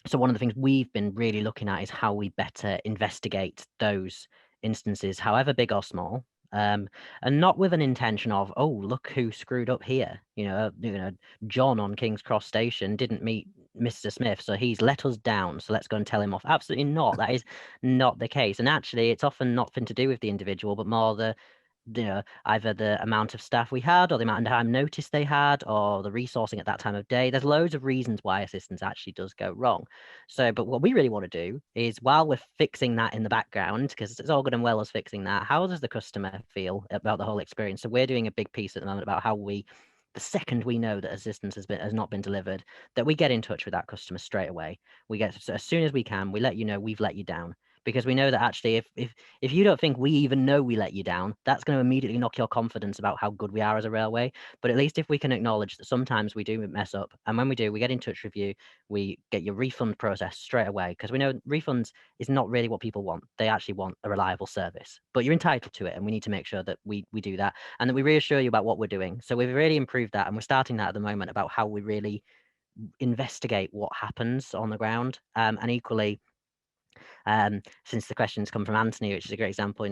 So one of the things we've been really looking at is how we better investigate those instances, however big or small, and not with an intention of, oh, look who screwed up here. John on King's Cross Station didn't meet Mr. Smith, so he's let us down, so let's go and tell him off. Absolutely not. That is not the case. And actually, it's often nothing to do with the individual, but more the either the amount of staff we had, or the amount of time notice they had, or the resourcing at that time of day. There's loads of reasons why assistance actually does go wrong. So, but what we really want to do is, while we're fixing that in the background, because it's all good and well as fixing that, how does the customer feel about the whole experience? So we're doing a big piece at the moment about how the second we know that assistance has not been delivered, that we get in touch with that customer straight away. We get, as soon as we can, we let you know we've let you down. Because we know that actually, if you don't think we even know we let you down, that's going to immediately knock your confidence about how good we are as a railway. But at least if we can acknowledge that sometimes we do mess up, and when we do, we get in touch with you, we get your refund process straight away, because we know refunds is not really what people want. They actually want a reliable service, but you're entitled to it, and we need to make sure that we do that, and that we reassure you about what we're doing. So we've really improved that, and we're starting that at the moment about how we really investigate what happens on the ground, and equally, since the questions come from Anthony, which is a great example,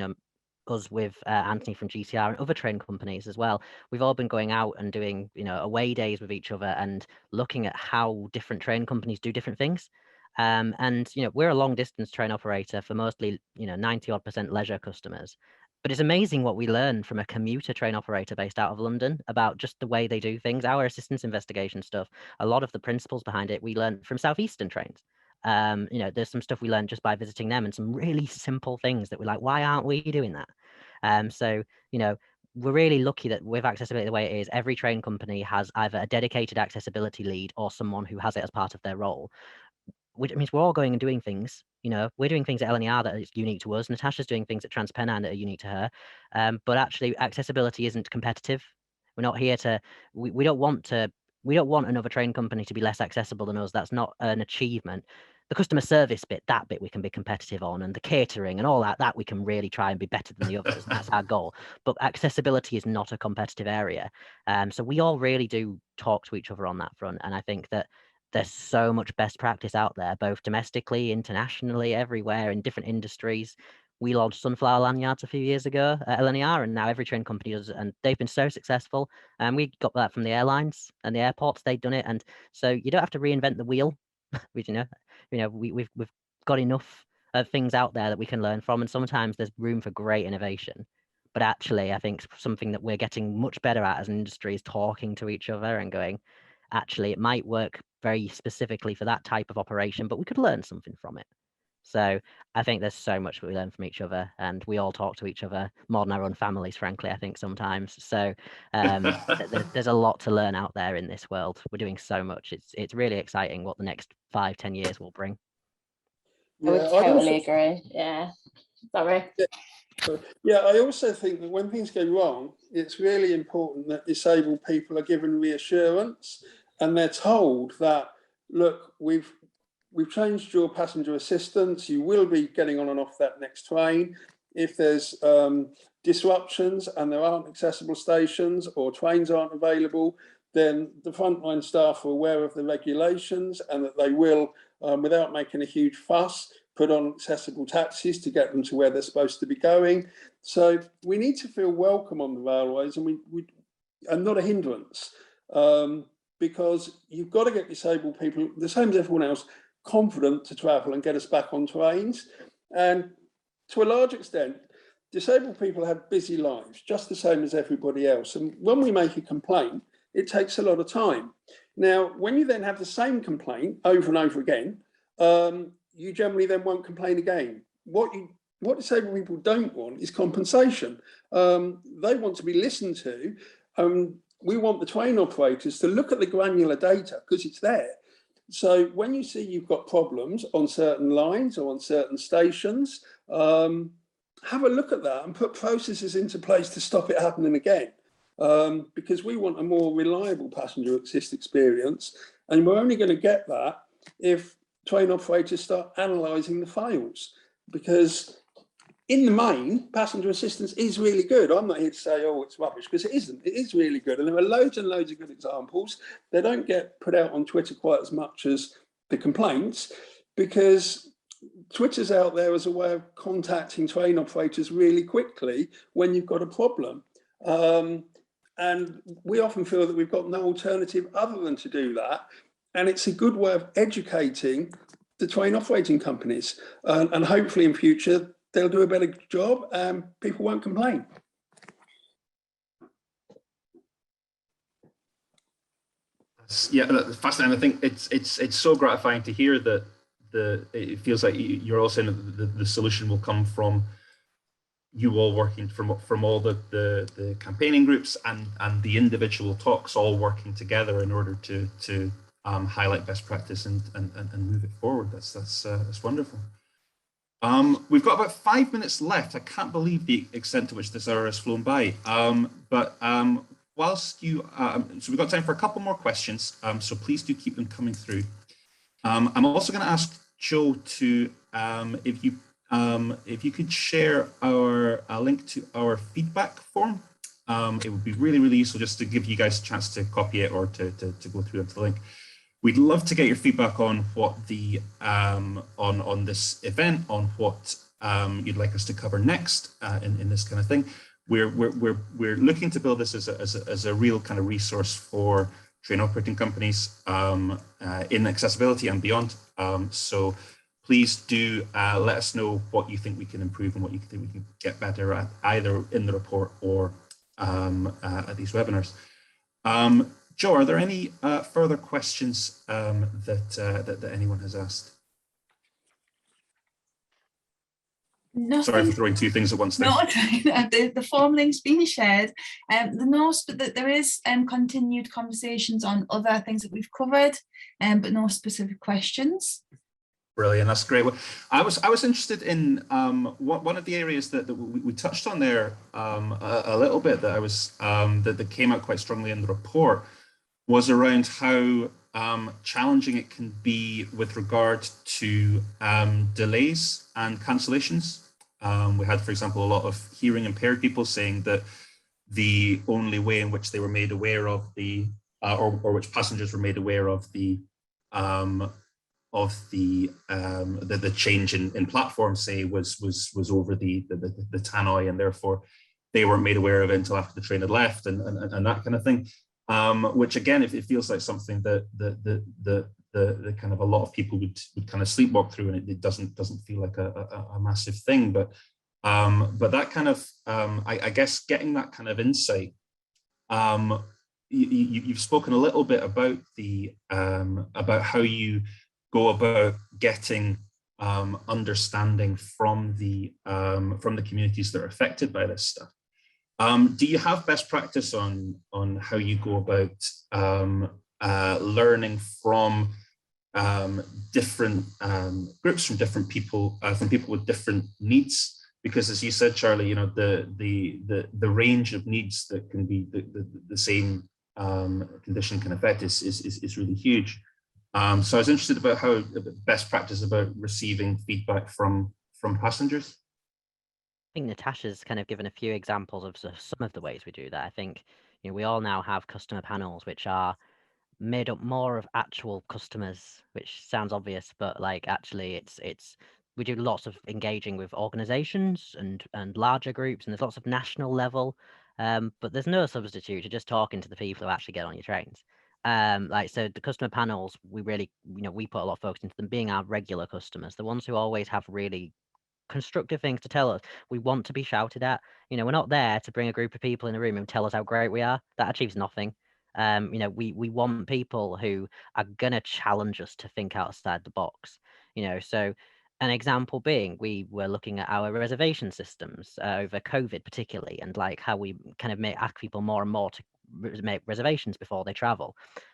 us with Anthony from GTR and other train companies as well, we've all been going out and doing, away days with each other and looking at how different train companies do different things. And, we're a long distance train operator for mostly, 90% leisure customers. But it's amazing what we learn from a commuter train operator based out of London about just the way they do things. Our assistance investigation stuff, a lot of the principles behind it, we learned from Southeastern trains. There's some stuff we learned just by visiting them, and some really simple things that we're like, why aren't we doing that? So, we're really lucky that with accessibility the way it is, every train company has either a dedicated accessibility lead or someone who has it as part of their role, which means we're all going and doing things. We're doing things at LNER that is unique to us. Natasha's doing things at TransPennine that are unique to her. But actually, accessibility isn't competitive. We're not here to, we don't want to We don't want another train company to be less accessible than us. That's not an achievement. The customer service bit, that bit we can be competitive on, and the catering and all that we can really try and be better than the others. And that's our goal. But accessibility is not a competitive area. So we all really do talk to each other on that front. And I think that there's so much best practice out there, both domestically, internationally, everywhere in different industries. We launched sunflower lanyards a few years ago at LNER, and now every train company does, and they've been so successful. And we got that from the airlines and the airports; they've done it, and so you don't have to reinvent the wheel. We've got enough of things out there that we can learn from, and sometimes there's room for great innovation. But actually, I think something that we're getting much better at as an industry is talking to each other and going, actually, it might work very specifically for that type of operation, but we could learn something from it. So I think there's so much we learn from each other, and we all talk to each other more than our own families, frankly, I think sometimes. So there's a lot to learn out there in this world. We're doing so much. It's really exciting what the next 5-10 years will bring. I would totally agree. Yeah. Sorry. Yeah, I also think that when things go wrong, it's really important that disabled people are given reassurance, and they're told that, look, we've changed your passenger assistance. You will be getting on and off that next train. If there's disruptions and there aren't accessible stations or trains aren't available, then the frontline staff are aware of the regulations, and that they will, without making a huge fuss, put on accessible taxis to get them to where they're supposed to be going. So we need to feel welcome on the railways, and we not a hindrance, because you've got to get disabled people, the same as everyone else, confident to travel and get us back on trains. And to a large extent, disabled people have busy lives, just the same as everybody else. And when we make a complaint, it takes a lot of time. Now, when you then have the same complaint over and over again, you generally then won't complain again. What disabled people don't want is compensation. They want to be listened to. We want the train operators to look at the granular data, because it's there. So when you see you've got problems on certain lines or on certain stations, have a look at that and put processes into place to stop it happening again. Because we want a more reliable passenger assist experience, and we're only going to get that if train operators start analysing the fails. Because in the main, passenger assistance is really good. I'm not here to say, oh, it's rubbish, because it isn't. It is really good. And there are loads and loads of good examples. They don't get put out on Twitter quite as much as the complaints, because Twitter's out there as a way of contacting train operators really quickly when you've got a problem. And we often feel that we've got no alternative other than to do that. And it's a good way of educating the train operating companies. And hopefully in future, they'll do a better job and people won't complain. Yeah, fascinating. I think it's so gratifying to hear that it feels like you're all saying that the solution will come from you all working from all the campaigning groups and the individual talks all working together in order to highlight best practice and move it forward. That's wonderful. We've got about 5 minutes left. I can't believe the extent to which this hour has flown by. Whilst you, so we've got time for a couple more questions. So please do keep them coming through. I'm also going to ask Joe to, if you could share a link to our feedback form. It would be really, really useful just to give you guys a chance to copy it or to go through into the link. We'd love to get your feedback on what the on this event, on what you'd like us to cover next in this kind of thing. We're looking to build this as a real kind of resource for train operating companies in accessibility and beyond. So please do let us know what you think we can improve and what you think we can get better at, either in the report or at these webinars. Joe, are there any further questions that anyone has asked? Nothing. Sorry for throwing two things at once there. No, the form link's been shared. There is continued conversations on other things that we've covered, but no specific questions. Brilliant, that's great. Well, I was interested in one of the areas that we touched on there a little bit that that came out quite strongly in the report was around how challenging it can be with regard to delays and cancellations. We had, for example, a lot of hearing impaired people saying that the only way in which they were made aware of the, or which passengers were made aware of the change in platform, say, was over the tannoy, and therefore they weren't made aware of it until after the train had left, and that kind of thing. Which again, if it feels like something that the kind of a lot of people would kind of sleepwalk through, and it doesn't feel like a massive thing, but that kind of I guess getting that kind of insight. You've spoken a little bit about the about how you go about getting understanding from the communities that are affected by this stuff. Do you have best practice on how you go about learning from different groups, from different people, from people with different needs? Because, as you said, Charlie, you know, the range of needs that can be the same condition can affect is really huge. So I was interested about how best practice about receiving feedback from passengers. I think Natasha's kind of given a few examples of some of the ways we do that. I think, you know, we all now have customer panels which are made up more of actual customers, which sounds obvious, but like actually it's we do lots of engaging with organizations and larger groups, and there's lots of national level, but there's no substitute to just talking to the people who actually get on your trains. Like, so the customer panels, we really, you know, we put a lot of focus into them being our regular customers, the ones who always have really constructive things to tell us. We want to be shouted at. You know, we're not there to bring a group of people in a room and tell us how great we are. That achieves nothing. You know, we want people who are gonna challenge us to think outside the box. You know, so an example being, we were looking at our reservation systems over COVID, particularly, and like how we kind of ask people more and more to make reservations before they travel.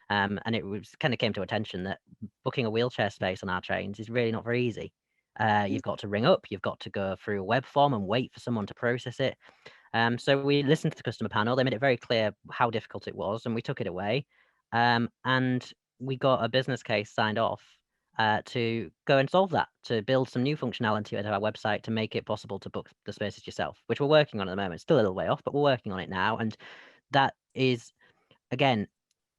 And it was kind of came to attention that booking a wheelchair space on our trains is really not very easy. You've got to ring up, you've got to go through a web form and wait for someone to process it. So we listened to the customer panel. They made it very clear how difficult it was, and we took it away. And we got a business case signed off to go and solve that, to build some new functionality into our website to make it possible to book the spaces yourself, which we're working on at the moment. It's still a little way off, but we're working on it now. And that is, again,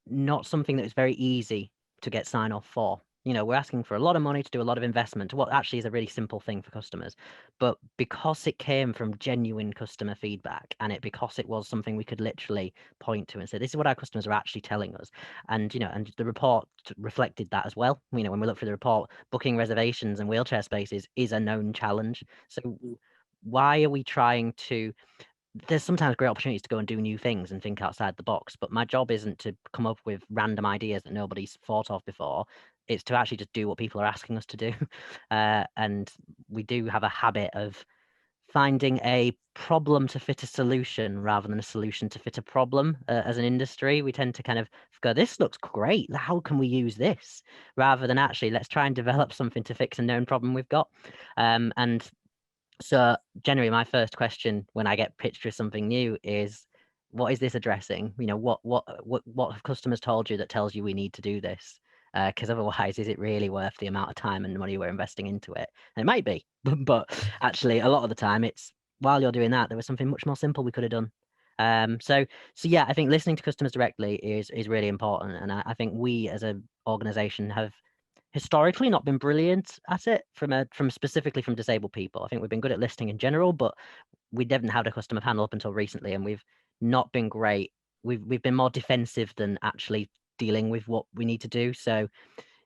not something that is very easy to get sign off for. You know, we're asking for a lot of money to do a lot of investment to what actually is a really simple thing for customers. But because it came from genuine customer feedback, and because it was something we could literally point to and say, this is what our customers are actually telling us. And, you know, and the report reflected that as well. You know, when we look through the report, booking reservations and wheelchair spaces is a known challenge. So why are we trying to, there's sometimes great opportunities to go and do new things and think outside the box, but my job isn't to come up with random ideas that nobody's thought of before. It's to actually just do what people are asking us to do. And we do have a habit of finding a problem to fit a solution rather than a solution to fit a problem. As an industry, we tend to kind of go, this looks great, how can we use this, rather than actually let's try and develop something to fix a known problem we've got. And so generally my first question when I get pitched with something new is, what is this addressing? You know, what have customers told you that tells you we need to do this? Because otherwise, is it really worth the amount of time and money we're investing into it? And it might be, but actually a lot of the time it's, while you're doing that, there was something much more simple we could have done. So yeah, I think listening to customers directly is really important. And I think we as an organization have historically not been brilliant at it from specifically from disabled people. I think we've been good at listening in general, but we didn't have a customer panel up until recently, and we've not been great. We've been more defensive than actually dealing with what we need to do. So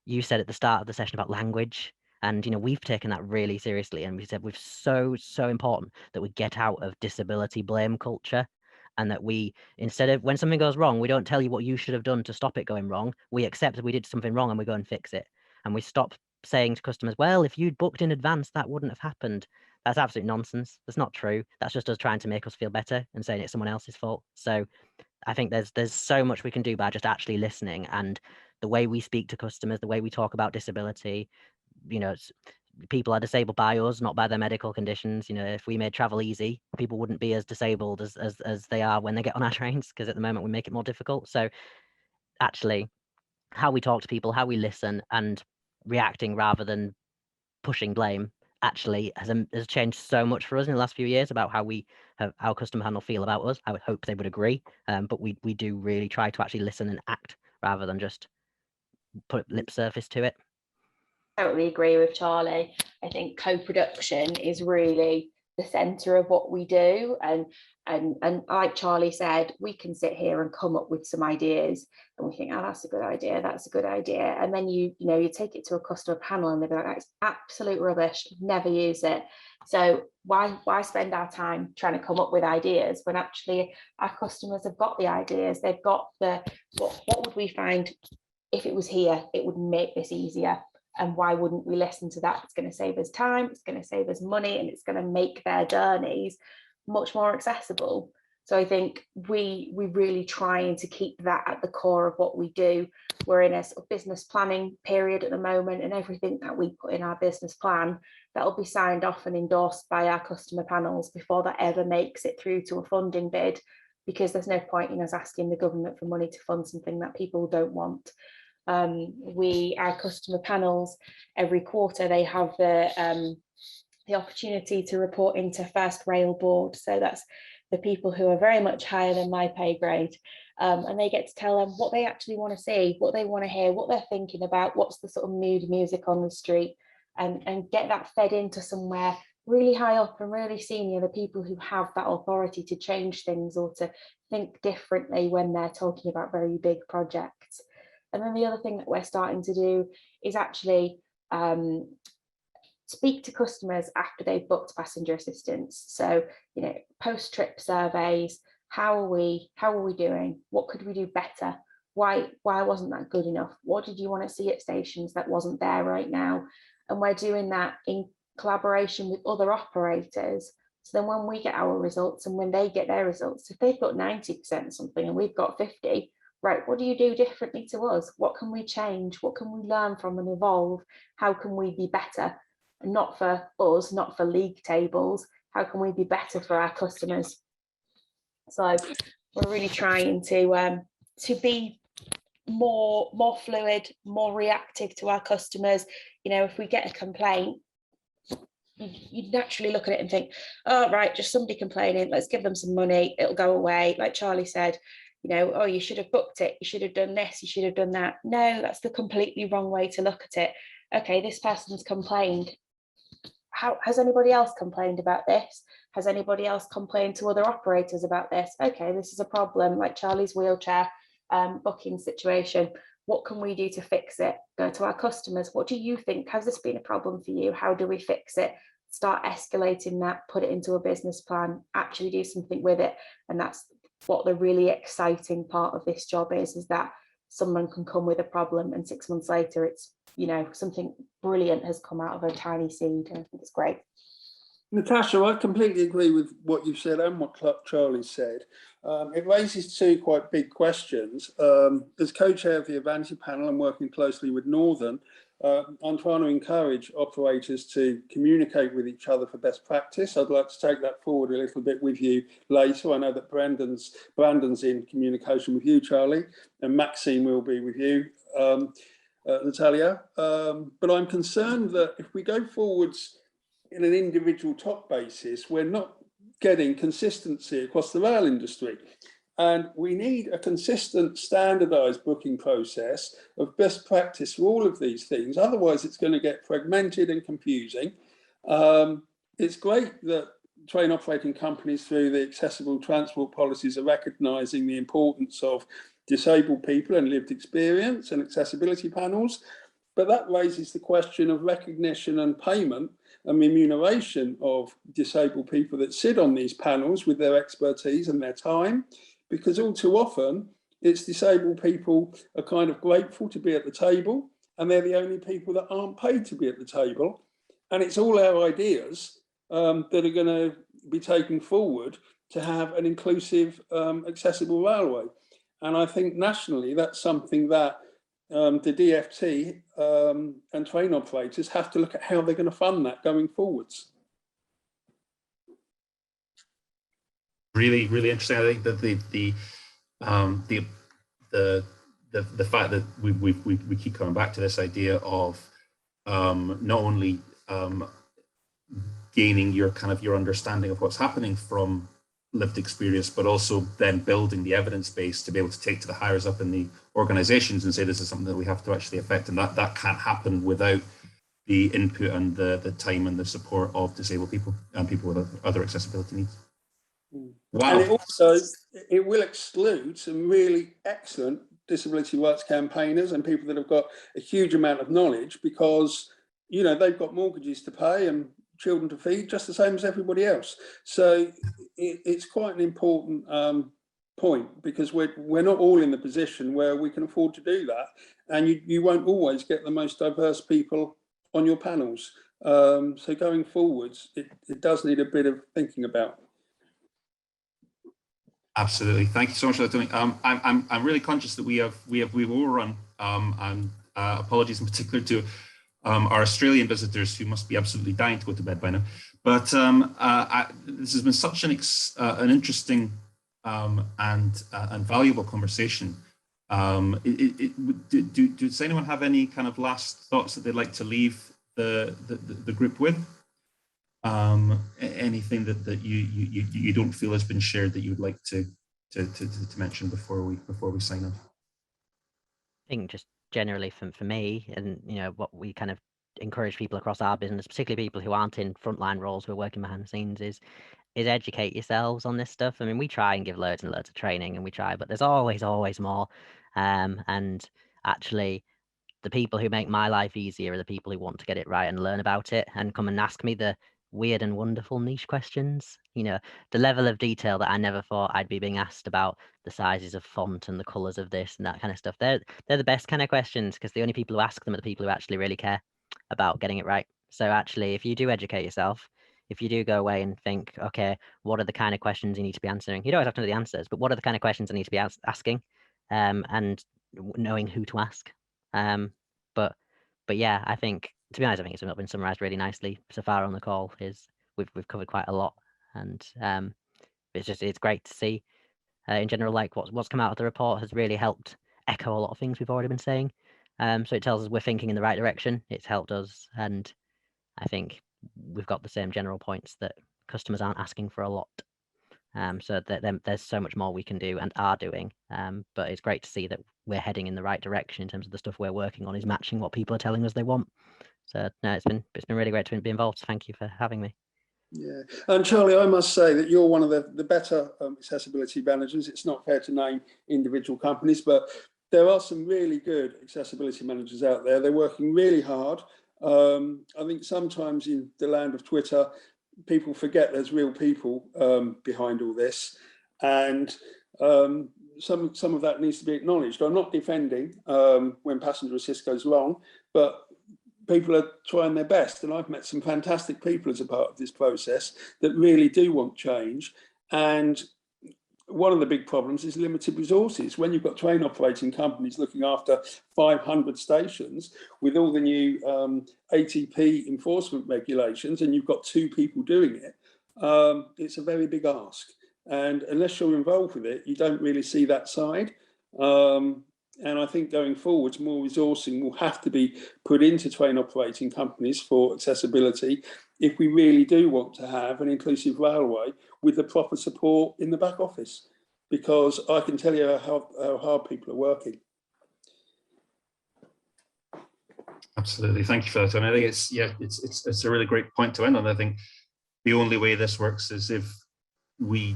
you said at the start of the session about language, and you know, we've taken that really seriously, and we said we've so important that we get out of disability blame culture, and that we, instead of when something goes wrong, we don't tell you what you should have done to stop it going wrong. We accept that we did something wrong and we go and fix it. And we stop saying to customers, well, if you'd booked in advance, that wouldn't have happened. That's absolute nonsense. That's not true. That's just us trying to make us feel better and saying it's someone else's fault. So I think there's so much we can do by just actually listening, and the way we speak to customers, the way we talk about disability. You know, people are disabled by us, not by their medical conditions. You know, if we made travel easy, people wouldn't be as disabled as they are when they get on our trains, because at the moment we make it more difficult. So actually how we talk to people, how we listen, and reacting rather than pushing blame actually has changed so much for us in the last few years about how we have our customer panel feel about us. I would hope they would agree, but we do really try to actually listen and act rather than just put lip service to it. Totally agree with Charlie. I think co-production is really the center of what we do, and like Charlie said, we can sit here and come up with some ideas and we think, oh, that's a good idea, that's a good idea, and then you take it to a customer panel and they'll be like, that's absolute rubbish, never use it. So why spend our time trying to come up with ideas when actually our customers have got the ideas, they've got the what would we find if it was here, it would make this easier. And why wouldn't we listen to that? It's going to save us time, it's going to save us money, and it's going to make their journeys much more accessible. So I think we're really trying to keep that at the core of what we do. We're in a sort of business planning period at the moment, and everything that we put in our business plan, that'll be signed off and endorsed by our customer panels before that ever makes it through to a funding bid, because there's no point in us asking the government for money to fund something that people don't want. Our customer panels, every quarter they have the opportunity to report into First Rail Board. So that's the people who are very much higher than my pay grade, and they get to tell them what they actually want to see, what they want to hear, what they're thinking about, what's the sort of mood music on the street, and get that fed into somewhere really high up and really senior, the people who have that authority to change things or to think differently when they're talking about very big projects. And then the other thing that we're starting to do is actually speak to customers after they've booked passenger assistance. So, post-trip surveys, how are we doing? What could we do better? Why wasn't that good enough? What did you want to see at stations that wasn't there right now? And we're doing that in collaboration with other operators. So then when we get our results and when they get their results, if they've got 90% something and we've got 50, right, what do you do differently to us? What can we change? What can we learn from and evolve? How can we be better? And not for us, not for league tables. How can we be better for our customers? So we're really trying to be more fluid, more reactive to our customers. If we get a complaint, you naturally look at it and think, oh, right, just somebody complaining, let's give them some money, it'll go away. Like Charlie said, oh, you should have booked it, you should have done this, you should have done that. No, that's the completely wrong way to look at it. Okay, this person's complained. How has anybody else complained about this? Has anybody else complained to other operators about this? Okay, this is a problem, like Charlie's wheelchair booking situation. What can we do to fix it? Go to our customers. What do you think? Has this been a problem for you? How do we fix it? Start escalating that, put it into a business plan, actually do something with it. And that's what the really exciting part of this job is that someone can come with a problem and 6 months later it's, something brilliant has come out of a tiny seed. And I think it's great. Natasha, I completely agree with what you've said and what Charlie said. It raises two quite big questions. As co-chair of the Avanti panel and working closely with Northern, I'm trying to encourage operators to communicate with each other for best practice. I'd like to take that forward a little bit with you later. I know that Brandon's in communication with you, Charlie, and Maxine will be with you, Natalia. But I'm concerned that if we go forwards in an individual top basis, we're not getting consistency across the rail industry. And we need a consistent, standardised booking process of best practice for all of these things. Otherwise, it's going to get fragmented and confusing. It's great that train operating companies through the accessible transport policies are recognising the importance of disabled people and lived experience and accessibility panels. But that raises the question of recognition and payment and remuneration of disabled people that sit on these panels with their expertise and their time, because all too often it's disabled people are kind of grateful to be at the table and they're the only people that aren't paid to be at the table. And it's all our ideas that are going to be taken forward to have an inclusive, accessible railway. And I think nationally that's something that the DFT and train operators have to look at how they're going to fund that going forwards. Really, really interesting. I think that the the fact that we keep coming back to this idea of not only gaining your understanding of what's happening from lived experience, but also then building the evidence base to be able to take to the hires up in the organizations and say this is something that we have to actually affect, and that can't happen without the input and the time and the support of disabled people and people with other accessibility needs. Wow. And it will exclude some really excellent disability rights campaigners and people that have got a huge amount of knowledge, because they've got mortgages to pay and children to feed just the same as everybody else. So it's quite an important point, because we're not all in the position where we can afford to do that, and you won't always get the most diverse people on your panels. So going forwards, it does need a bit of thinking about. Absolutely, thank you so much for that, Tony. I'm really conscious that we've overrun, and apologies in particular to our Australian visitors who must be absolutely dying to go to bed by now. But this has been such an interesting and valuable conversation. Does anyone have any kind of last thoughts that they'd like to leave the group with? Anything that you don't feel has been shared that you would like to mention before we sign off? I think just generally for me, and what we kind of encourage people across our business, particularly people who aren't in frontline roles, who are working behind the scenes, is educate yourselves on this stuff. I mean, we try and give loads and loads of training, and we try, but there's always more. And actually, the people who make my life easier are the people who want to get it right and learn about it and come and ask me the weird and wonderful niche questions. The level of detail that I never thought I'd be being asked about, the sizes of font and the colors of this and that kind of stuff. They're the best kind of questions, because the only people who ask them are the people who actually really care about getting it right. So actually, if you do educate yourself, if you do go away and think, okay, what are the kind of questions you need to be answering? You don't always have to know the answers, but what are the kind of questions I need to be asking, and knowing who to ask. But yeah, I think, to be honest, I think it's been summarized really nicely so far on the call. Is we've covered quite a lot, and it's great to see in general, like what's come out of the report has really helped echo a lot of things we've already been saying. So it tells us we're thinking in the right direction. It's helped us, and I think we've got the same general points that customers aren't asking for a lot. So there's so much more we can do and are doing. But it's great to see that we're heading in the right direction in terms of the stuff we're working on is matching what people are telling us they want. So no, it's been really great to be involved. So thank you for having me. Yeah, and Charlie, I must say that you're one of the better accessibility managers. It's not fair to name individual companies, but there are some really good accessibility managers out there. They're working really hard. I think sometimes in the land of Twitter, people forget there's real people behind all this, and some of that needs to be acknowledged. I'm not defending when passenger assist goes wrong, but people are trying their best, and I've met some fantastic people as a part of this process that really do want change. And one of the big problems is limited resources. When you've got train operating companies looking after 500 stations with all the new ATP enforcement regulations, and you've got 2 people doing it, it's a very big ask. And unless you're involved with it, you don't really see that side. And I think going forwards, more resourcing will have to be put into train operating companies for accessibility if we really do want to have an inclusive railway with the proper support in the back office, because I can tell you how hard people are working. Absolutely, thank you for that. I mean, I think it's a really great point to end on. I think the only way this works is if we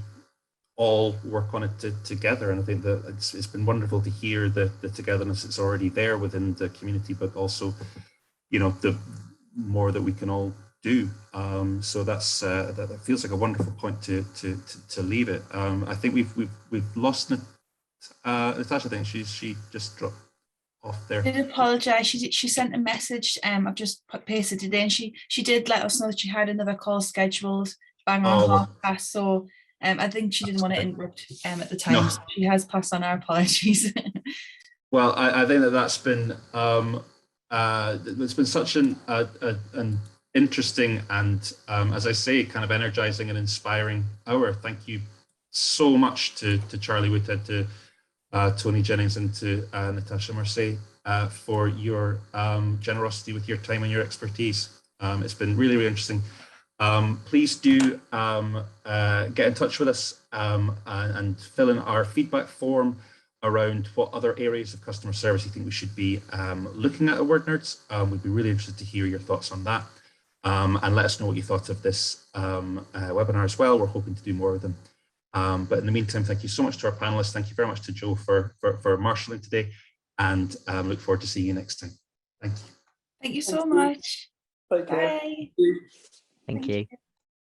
all work on it together, and I think that it's been wonderful to hear the togetherness that's already there within the community, but also, the more that we can all do. So that's that feels like a wonderful point to leave it. I think we've lost Natasha. I think she just dropped off there. I did apologise. She sent a message. I've just pasted it in. She did let us know that she had another call scheduled bang on 1:30. So I think she didn't want to interrupt at the time. No. So she has passed on our apologies. Well, I think that's been it's been such an interesting and as I say, kind of energizing and inspiring hour. Thank you so much to Charlie Woodhead, to Tony Jennings and to Natasha Marsay for your generosity with your time and your expertise. It's been really, really interesting. Please do get in touch with us and fill in our feedback form around what other areas of customer service you think we should be looking at Wordnerds. We'd be really interested to hear your thoughts on that. And let us know what you thought of this webinar as well. We're hoping to do more of them. But in the meantime, thank you so much to our panelists. Thank you very much to Joe for marshalling today, and look forward to seeing you next time. Thank you. Thank you so much. Take care. Bye. Thank you.